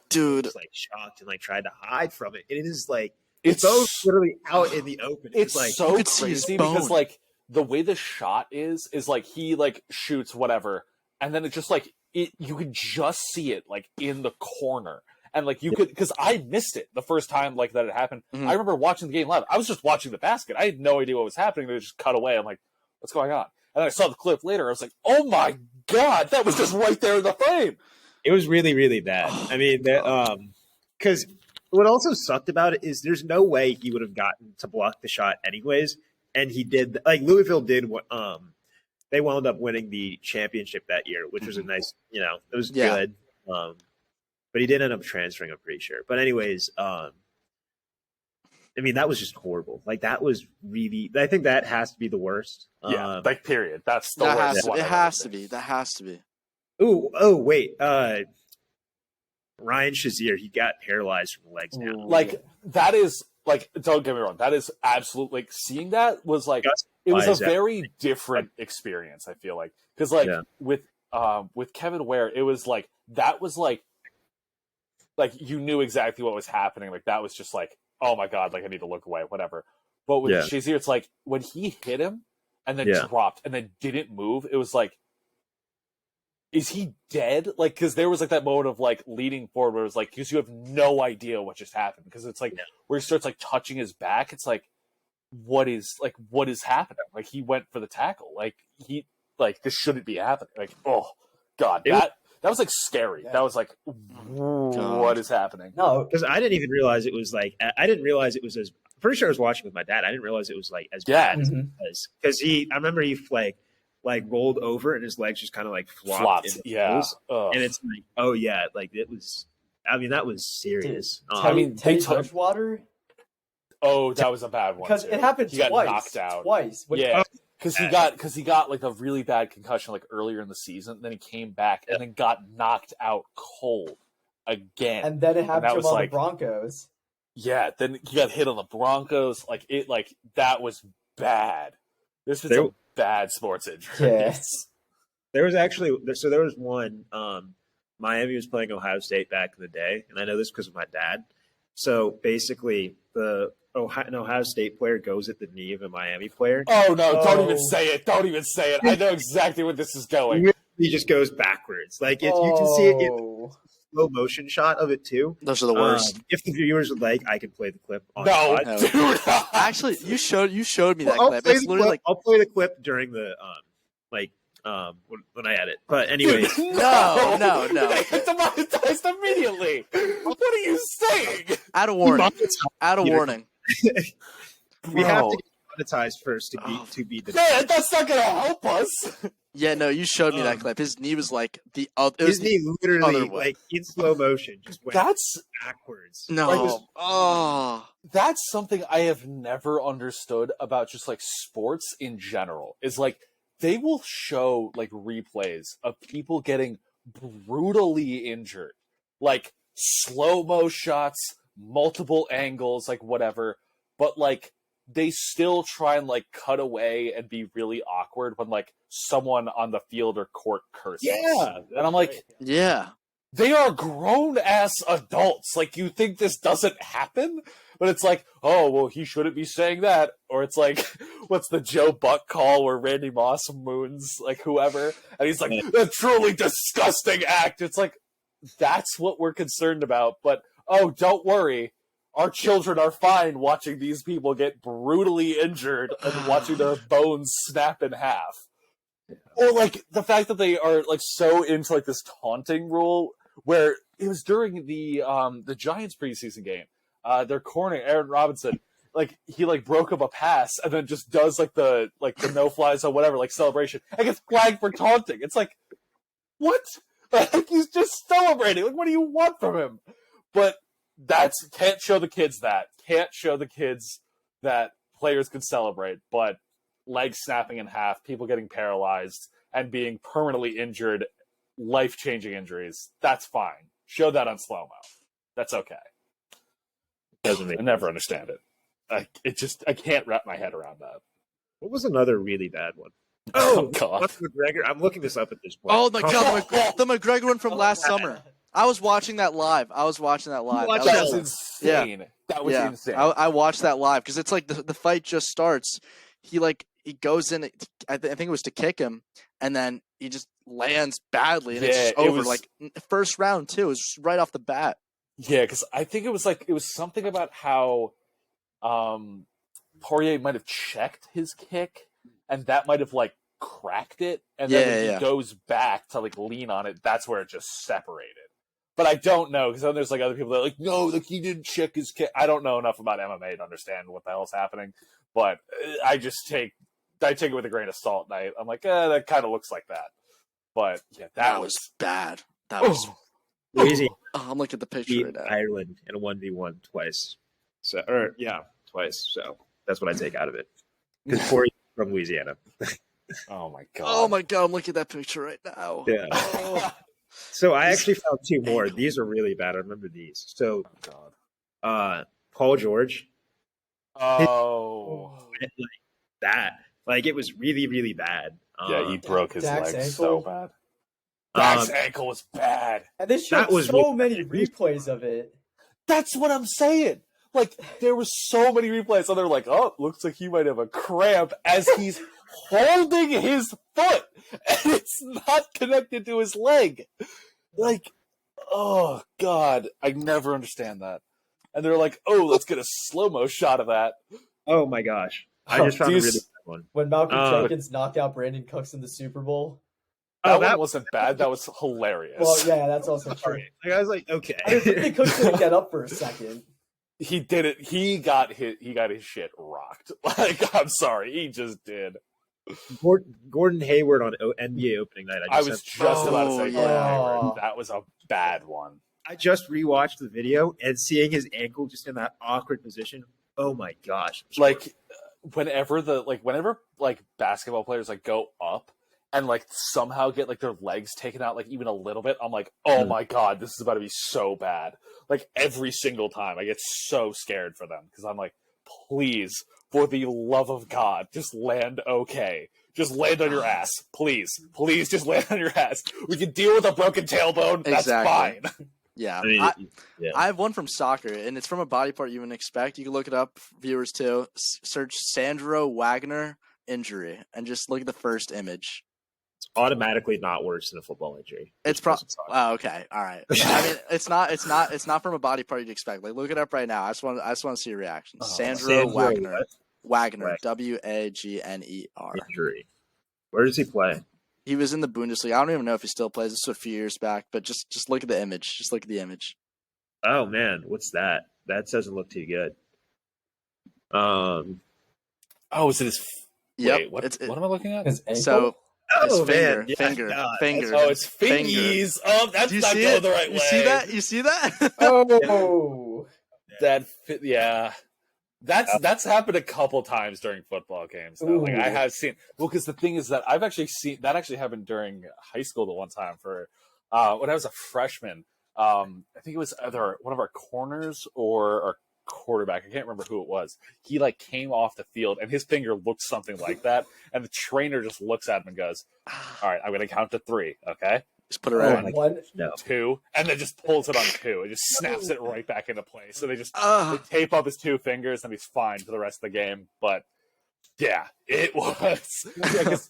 dude, just like shocked and like tried to hide from it, and it is like. It's both literally out in the open. It's like so crazy because like the way the shot is like he like shoots whatever, and then it's just like you could just see it like in the corner, and like you could because I missed it the first time like that it happened. Mm-hmm. I remember watching the game live. I was just watching the basket. I had no idea what was happening. They just cut away. I'm like, what's going on? And then I saw the clip later. I was like, oh my god, that was just right there in the frame. It was really really bad. I mean, because. What also sucked about it is there's no way he would have gotten to block the shot anyways, and he did. Like Louisville did. They wound up winning the championship that year, which was a nice. It was good. But he did end up transferring. I'm pretty sure. But anyways, I mean that was just horrible. Like that was really. I think that has to be the worst. Like period. That's the worst. It has to be. That has to be. Oh wait. Ryan Shazier, he got paralyzed from the legs down. Like that is like don't get me wrong, that is absolutely like seeing that was like it was a very different experience. I feel like because like with Kevin Ware, it was like that was like you knew exactly what was happening. Like that was just like oh my god, like I need to look away, whatever. But with Shazier, it's like when he hit him and then dropped and then didn't move, it was like. Is he dead? Like, because there was like that moment of like leading forward where it was like, because you have no idea what just happened. Because it's like where he starts like touching his back. It's like, what is happening? Like he went for the tackle. Like this shouldn't be happening. Like, oh god, that was like scary. Yeah. That was like, what is happening? No, because I didn't even realize it was like I didn't realize it was as. Pretty sure I was watching with my dad. I didn't realize it was like as bad as it was because I remember he like rolled over and his legs just kind of like flopped. And it's like, oh yeah, like it was. I mean, that was serious. Teddy Bridgewater. Oh, that was a bad one because it happened. He got knocked out twice. Because he got like a really bad concussion like earlier in the season. Then he came back and then got knocked out cold again. And then it happened to him on the Broncos. Yeah, then he got hit on the Broncos. Like that was bad. This was a bad sports injury. Yes. There was one. Miami was playing Ohio State back in the day, and I know this because of my dad. So basically, an Ohio State player goes at the knee of a Miami player. Oh no! Don't even say it! Don't even say it! I know exactly where this is going. He just goes backwards. Like you can see it in the slow motion shot of it too. Those are the worst. If the viewers would like, I can play the clip. Dude. Actually, you showed me that clip. It's literally I'll play the clip during the when I edit. But anyways, No. I get demonetized immediately. What are you saying? Out of warning. We have to get monetized first to beat the. Yeah, that's not gonna help us. Yeah, no, you showed me that clip. His knee was like the other. His knee literally, way. like in slow motion, just went backwards. No. That's something I have never understood about just like sports in general. Is like they will show like replays of people getting brutally injured, like slow-mo shots, multiple angles, like whatever, but like they still try and like cut away and be really awkward when like someone on the field or court curses. Yeah. And I'm like, Yeah. they are grown-ass adults. Like, you think this doesn't happen? But it's like, oh, well, he shouldn't be saying that. Or it's like, what's the Joe Buck call where Randy Moss moons, like, whoever? And he's like, a truly disgusting act. It's like, that's what we're concerned about. But, oh, don't worry. Our children are fine watching these people get brutally injured and watching their bones snap in half. Or, like, the fact that they are, like, so into, like, this taunting rule where it was during the Giants preseason game. Their corner, Aaron Robinson, like, he, like, broke up a pass and then just does, like, the no-flies or whatever, like, celebration, and gets flagged for taunting. It's like, what? Like, he's just celebrating. Like, what do you want from him? But can't show the kids that. Can't show the kids that players can celebrate, but legs snapping in half, people getting paralyzed, and being permanently injured, life-changing injuries, that's fine. Show that on slow-mo. That's okay. I never understand it. I can't wrap my head around that. What was another really bad one? Oh, God. McGregor. I'm looking this up at this point. Oh my God, the McGregor one from last summer. I was watching that live. That was insane. Yeah. That was insane. I watched that live because it's like the fight just starts. He goes in. I think it was to kick him, and then he just lands badly, and it's just over. Like first round too. It was just right off the bat. Yeah, because I think it was something about how Poirier might have checked his kick, and that might have like cracked it, and then when he goes back to like lean on it, that's where it just separated. But I don't know, because then there's like other people that are like, no, like he didn't check his kick. I don't know enough about MMA to understand what the hell's happening, but I take it with a grain of salt, and I'm like, that kind of looks like that. But yeah, that was bad. That was crazy. I'm looking at the picture right now. Ireland in a 1v1 twice. Twice. So that's what I take out of it. Because Corey's from Louisiana. Oh my God. Oh my God, I'm looking at that picture right now. Yeah. So I actually found two more. These are really bad. I remember these. So Paul George. Oh. Like that. Like it was really, really bad. Yeah, he broke his Dak's leg ankle. so bad. Dak's ankle was bad. And they showed so many replays of it. That's what I'm saying. Like, there were so many replays, and they're like, oh, looks like he might have a cramp as he's holding his foot, and it's not connected to his leg. Like, oh, God. I never understand that. And they're like, oh, let's get a slow-mo shot of that. Oh, my gosh. I just found a really bad one. When Malcolm Jenkins knocked out Brandon Cooks in the Super Bowl. That one wasn't bad. That was hilarious. Well, yeah, that's also true. Like, I was like, okay. I didn't think Cooks didn't get up for a second. He did it. He got his shit rocked. Like, I'm sorry, he just did. Gordon Hayward on NBA opening night. I was just about to say Gordon Hayward. That was a bad one. I just rewatched the video and seeing his ankle just in that awkward position. Oh my gosh! Like, whenever basketball players like go up and like somehow get like their legs taken out like even a little bit, I'm like, oh my God, this is about to be so bad. Like every single time I get so scared for them because I'm like, please, for the love of God, just land okay. Just land on your ass. Please just land on your ass. We can deal with a broken tailbone. That's fine. Yeah. I have one from soccer, and it's from a body part you wouldn't expect. You can look it up, viewers too. Search Sandro Wagner injury and just look at the first image. It's automatically not worse than a football injury. It's oh, okay, all right. I mean, it's not from a body part you'd expect. Like, look it up right now. I just want to see your reaction. Sandro Wagner. What? Wagner. Wagner. Injury. Where does he play? He was in the Bundesliga. I don't even know if he still plays. This was a few years back, but just look at the image. Just look at the image. Oh man, what's that? That doesn't look too good. Oh, is it his? Yep. Wait, what am I looking at? His ankle? So his Oh finger, man, yeah, finger, God, finger. Oh, it's Finger. fingies. Oh, that's Do you not see going it? the right way. You see that? You see that? Oh. Yeah. That's happened a couple times during football games. Though. Like I Ooh. have seen. Well, because the thing is that I've actually seen that actually happened during high school the one time for when I was a freshman. I think it was either one of our corners or our quarterback. I can't remember who it was. He like came off the field and his finger looked something like that, and the trainer just looks at him and goes, "All right, I'm going to count to 3. Okay." Just put it right. my- 1. no. 2, and then just pulls it on 2. It just snaps it right back into place. So they tape up his 2 fingers, and he's fine for the rest of the game. But yeah, it was. Yeah, 'cause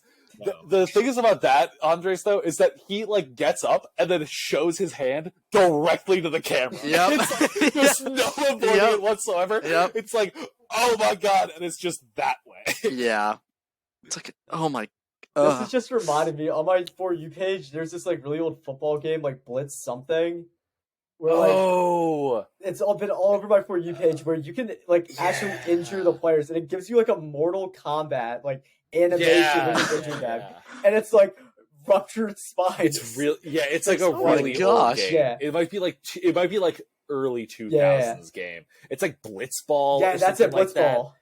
the thing is about that, Andres, though, is that he like gets up and then shows his hand directly to the camera. Yep. It's like, there's no avoiding Yep. it whatsoever. Yep. It's like, oh my god, and it's just that way. Yeah. It's like, oh my. This is just reminding me on my For You page. There's this like really old football game, like Blitz something, where like Oh, it's all been all over my For You page, where you can like actually injure the players, and it gives you like a Mortal Kombat like animation when you injure them, and it's like ruptured spines. It's real. Yeah, it's like a Oh my really gosh. old game. Yeah. It might be like early 2000s Yeah. game. It's like Blitzball. Yeah, or that's something it. like that. Blitzball.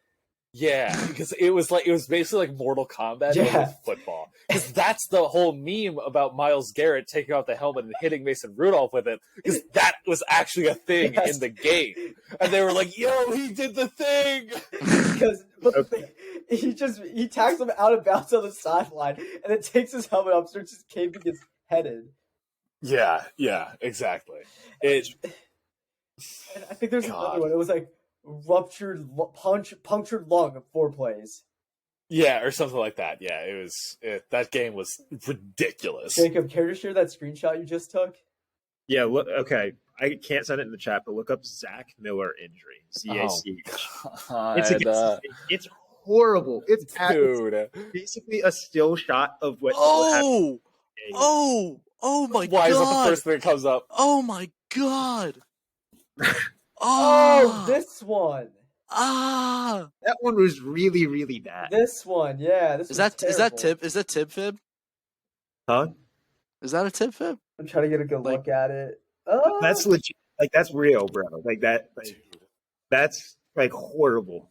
Yeah, because it was basically like Mortal Kombat but Yeah. with football. Because that's the whole meme about Myles Garrett taking off the helmet and hitting Mason Rudolph with it. Because that was actually a thing Yes. in the game, and they were like, "Yo, he did the thing." Because he tags him out of bounds on the sideline, and then takes his helmet off, starts just caving his head in. Yeah, exactly. It. And I think there's God. another one. It was like punctured lung 4 plays. Yeah, or something like that. Yeah, it was. That game was ridiculous. Jacob, care to share that screenshot you just took? Yeah, look. Okay, I can't send it in the chat, but look up Zach Miller injury. ZAC. It's horrible. It's Dude. basically a still shot of what. Oh my god. Why is that the first thing that comes up? Oh my god. Oh, this one. That one was really, really bad. This one, yeah. This Is that terrible. tip? Is that tib fib? Huh? Is that a tib fib? I'm trying to get a good Like- look at it. Oh, That's legit. Like that's real, bro. Like that. That's like horrible.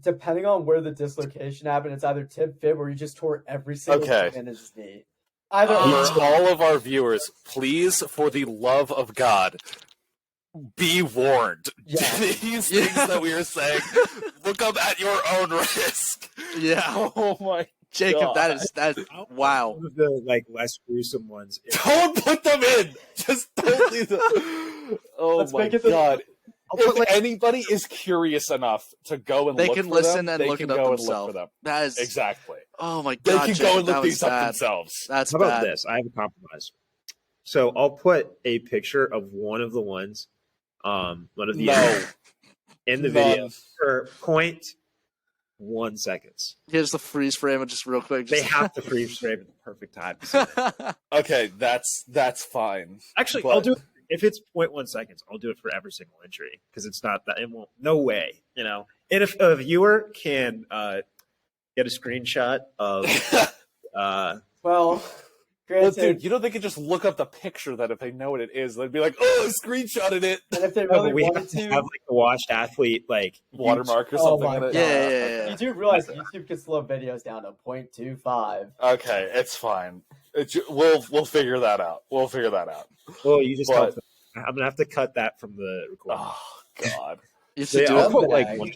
depending on where the dislocation happened, it's either tib fib or you just tore every single Okay. thing in his knee. Either For all of our viewers, please, for the love of God, be warned. Yeah. These things that we are saying, look up at your own risk. Yeah. Oh my Jacob, God. that is wow. One of the like less gruesome ones. Don't put them in. Just don't leave them. Oh Let's my make it the- God. I'll put If like anybody is curious enough to go and They look can for listen them, and they look can it up go and look themselves. for them. That is Exactly. Oh my They god, can Jacob, go and that look was these up bad. themselves. That's how about bad. this? I have a compromise. So I'll put a picture of one of the ones, one of the No. in the None. video for 0.1 seconds. Here's the freeze frame and just real quick. They Just... have to freeze frame at the perfect time. to see it. Okay, that's fine. Actually, But- I'll do it if it's 0.1 seconds. I'll do it for every single entry because it's not that. It won't. No way. You know. And if a viewer can get a screenshot of well, Well, granted, dude, you know they could just look up the picture that if they know what it is, they'd be like, "Oh, I screenshotted it." and if they no, really but we wanted have to to, have like the washed athlete like Watermark or Oh something. my in it. God. Yeah. you do realize YouTube can slow videos down to 0.25. Okay, it's fine. We'll figure that out. We'll figure that out. Well, you just. But- I'm gonna have to cut that from the recording. Oh God. You have So, to yeah, do I'll it. put like Bag. one.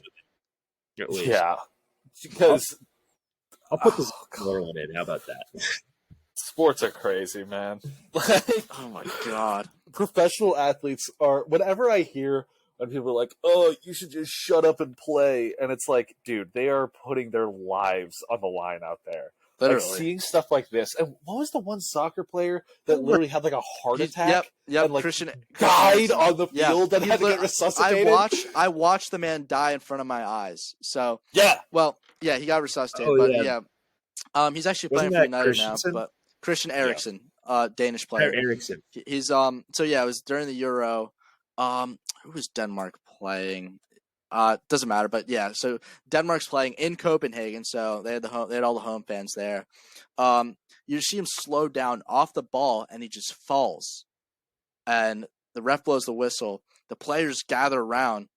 At least. Yeah. Because I'll put this Oh, color one in. How about that? sports are crazy, man. Like, Oh my god. professional athletes are. Whenever I hear when people are like, "Oh, you should just shut up and play," and it's like, dude, they are putting their lives on the line out there. Literally. Like seeing stuff like this. And what was the one soccer player that literally had like a heart attack? Yep. and, like, Christian Died on the Yeah, field and he had to get lit- resuscitated. I watched the man die in front of my eyes. So Yeah. well, yeah, he got resuscitated, Oh, but yeah. he's actually playing Wasn't for that United Christensen? now. But Christian Eriksen, Danish player. Eriksen. He's so yeah, it was during the Euro. Who was Denmark playing? Doesn't matter, but yeah. So Denmark's playing in Copenhagen, so they had all the home fans there. You see him slow down off the ball, and he just falls, and the ref blows the whistle. The players gather around.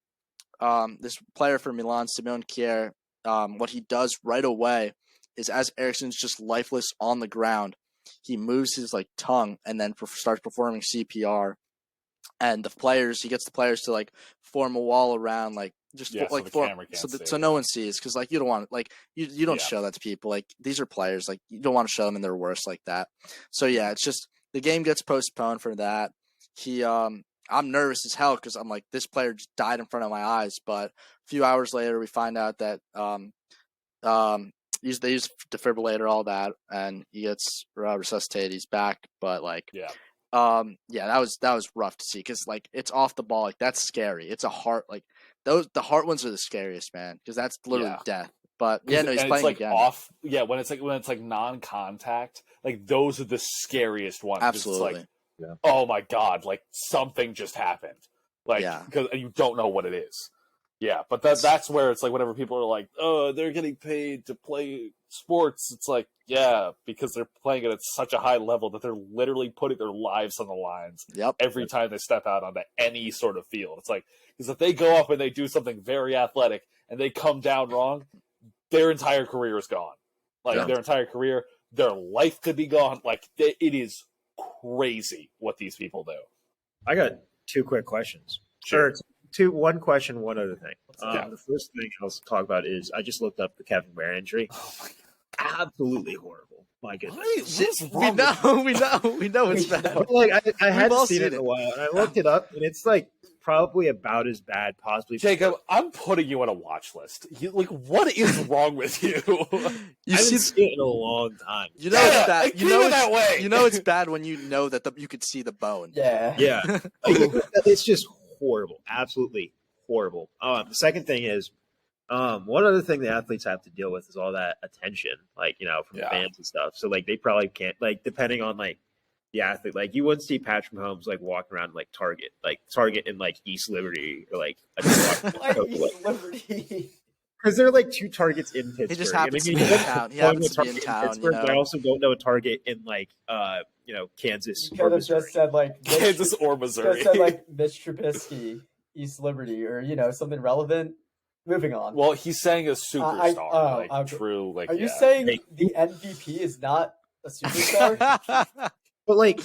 This player for Milan, Simon Kjær, what he does right away is, as Eriksen's just lifeless on the ground, he moves his like tongue and then starts performing CPR. And he gets the players to like form a wall around, like just so no one sees, because like you don't want you don't show that to people. Like these are players, like you don't want to show them in their worst like that. So yeah, it's just the game gets postponed for that. I'm nervous as hell because I'm like, this player just died in front of my eyes. But a few hours later, we find out that they use defibrillator, all that, and he gets resuscitated. He's back, but like, that was rough to see because like it's off the ball, like that's scary. It's a heart, like the heart ones are the scariest, man, because that's literally death. But yeah, no, he's playing like again. When it's like non-contact, like those are the scariest ones. Absolutely. It's like, oh my god, like something just happened, like because you don't know what it is. Yeah, but that's where it's like whenever people are like, oh, they're getting paid to play sports, it's like, yeah, because they're playing it at such a high level that they're literally putting their lives on the lines every time they step out onto any sort of field. It's like, because if they go up and they do something very athletic and they come down wrong, their entire career is gone. Like their entire career, their life could be gone. Like it is crazy what these people do. I got two quick questions. Sure. One question, one other thing. The first thing I'll talk about is I just looked up the Kevin Ware injury. Absolutely horrible. My goodness. We know it's bad. Like I hadn't seen it in a while, and I looked it up, and it's like probably about as bad, possibly. Jacob, I'm putting you on a watch list. What is wrong with you? I haven't seen it in a long time. You know it's bad. that way. You know it's bad when you know that you could see the bone. Yeah. It's just horrible, absolutely horrible. The second thing is, one other thing the athletes have to deal with is all that attention, like from fans and stuff. So like they probably can't, like depending on like the athlete, like you wouldn't see Patrick Mahomes like walking around like Target in like East Liberty or like East Liberty. Because there are like two Targets in Pittsburgh. He just happens to be in town. He happens to be in town. But I also don't know a Target in like Kansas. You could have just said like Kansas or Missouri. Just said like Mitch Trubisky, East Liberty, or something relevant. Moving on. Well, he's saying a superstar, true. Like, are you saying the MVP is not a superstar? But like,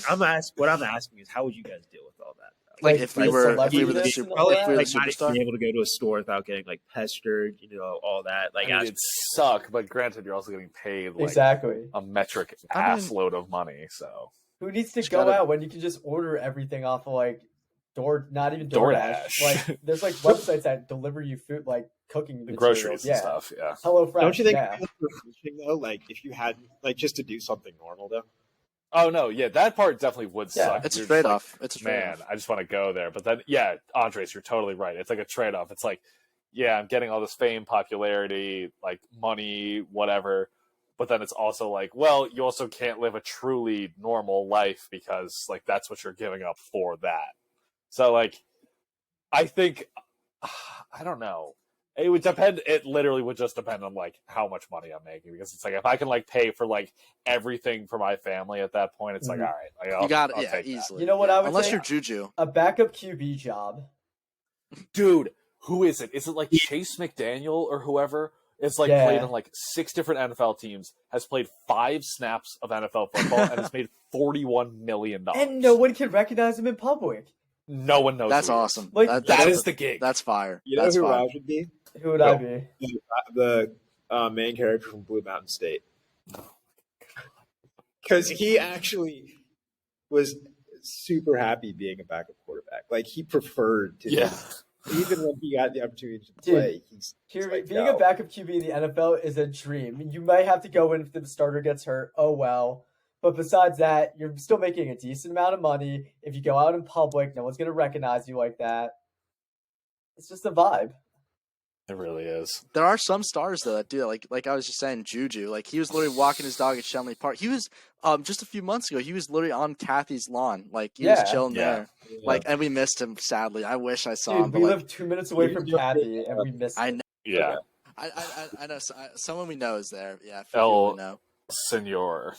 what I'm asking is, how would you guys deal with all that? Like if we were the superstar, being able to go to a store without getting like pestered, all that. Like, it'd suck. But granted, you're also getting paid like a metric load of money. So who needs to go out when you can just order everything off of like not even DoorDash. Like there's like websites that deliver you food, like cooking materials. Groceries and stuff. Yeah. HelloFresh. Don't you think it's refreshing though? Like if you had like just to do something normal though. Oh no, yeah, that part definitely would suck. It's a trade-off. Man, I just want to go there. But then, Andres, you're totally right. It's like a trade-off. It's like, I'm getting all this fame, popularity, like money, whatever. But then it's also like, well, you also can't live a truly normal life because like that's what you're giving up for that. So like, I think, I don't know. It would depend. It literally would just depend on like how much money I'm making, because it's like if I can like pay for like everything for my family at that point, it's like, all right, like, you got it, take easily. That. You know what I would unless say? You're Juju, a backup QB job. Dude, who is it? Is it like Chase McDaniel or whoever? It's like played on like 6 different NFL teams, has played 5 snaps of NFL football, and has made $41 million. And no one can recognize him in public. No one knows. That's awesome. Like that is the gig. That's fire. You know who Raj would be? Who would I be? The main character from Blue Mountain State. Because he actually was super happy being a backup quarterback. Like he preferred to. Yeah. Even when he got the opportunity to play, being a backup QB in the NFL is a dream. You might have to go in if the starter gets hurt. Oh well. But besides that, you're still making a decent amount of money. If you go out in public, no one's going to recognize you like that. It's just a vibe. It really is. There are some stars though that do that. Like I was just saying, Juju. Like he was literally walking his dog at Shenley Park. He was just a few months ago. He was literally on Kathy's lawn. Like he was chilling there. Yeah. Like, and we missed him sadly. I wish I saw Dude, him. But we like, live 2 minutes away from Kathy, and we missed I him. know. Yeah. I know someone we know is there. Yeah, El we know. Senor.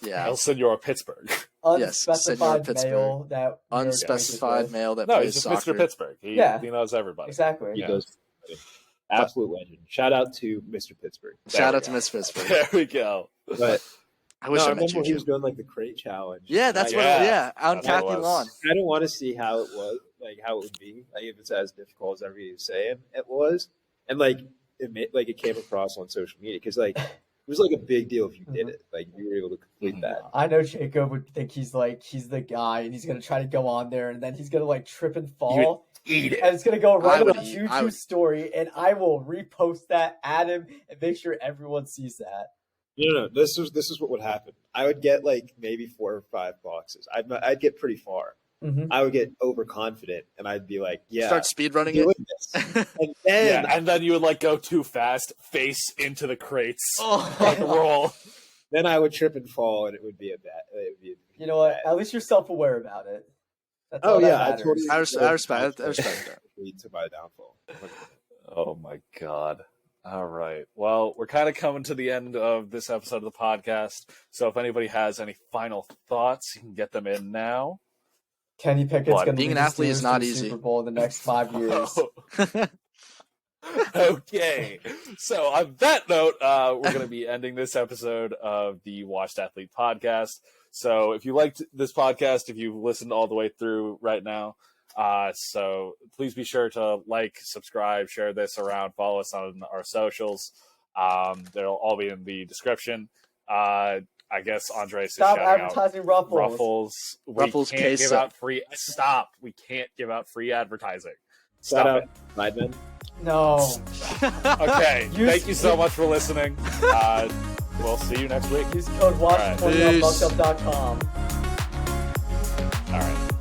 Yeah. El Senor Pittsburgh. Unspecified Senor male that we are Unspecified acquainted male that No, plays he's just soccer. Mr. Pittsburgh. He knows with. everybody. Exactly. He Yeah. goes absolute legend. Shout out to Mr. Pittsburgh. Shout we out to go. Miss Pittsburgh. There we go. But I wish no, I I met remember when he Juju. was doing like the crate challenge. Yeah, that's what. Yeah. Yeah, on That's what it Kathy was. lawn. I don't want to see how it was, like how it would be, like if it's as difficult as everybody was saying it was, and like it came across on social media because like it was like a big deal if you did it, like you were able to complete that. I know Jacob would think he's the guy, and he's gonna try to go on there, and then he's gonna like trip and fall, Eat it. and it's gonna go right would on eat- I Juju's would- story, and I will repost that, add him, and make sure everyone sees that. No, this is what would happen. I would get like maybe 4 or 5 boxes. I'd get pretty far. Mm-hmm. I would get overconfident, and I'd be like, yeah, Start speed running doing it. this. And then Yeah, and then you would like go too fast, face into the crates, Oh. like roll. then I would trip and fall, and it would be a bad. It would be You know what? bad. At least you're self-aware about it. That's Oh all that yeah, I matters. totally. I respect that. Lead to my downfall. Oh my god. All right. Well, we're kind of coming to the end of this episode of the podcast. So if anybody has any final thoughts, you can get them in now. Kenny Pickett's What? going to Being lead an the athlete is Steelers not to the easy. Super Bowl in the next 5 years. Okay. So on that note, we're going to be ending this episode of the Washed Athlete podcast. So if you liked this podcast, if you've listened all the way through right now, so please be sure to like, subscribe, share this around, follow us on our socials. They'll all be in the description. I guess Andres Stop is shouting advertising out Ruffles. Ruffles. Ruffles We can't give queso. out free. Stop. We can't give out free advertising. Shout Stop out, it. Sidemen. No. Okay. Use- Thank you so much for listening. We'll see you next week. Use code WASH20 on Peace. buckup.com. All right.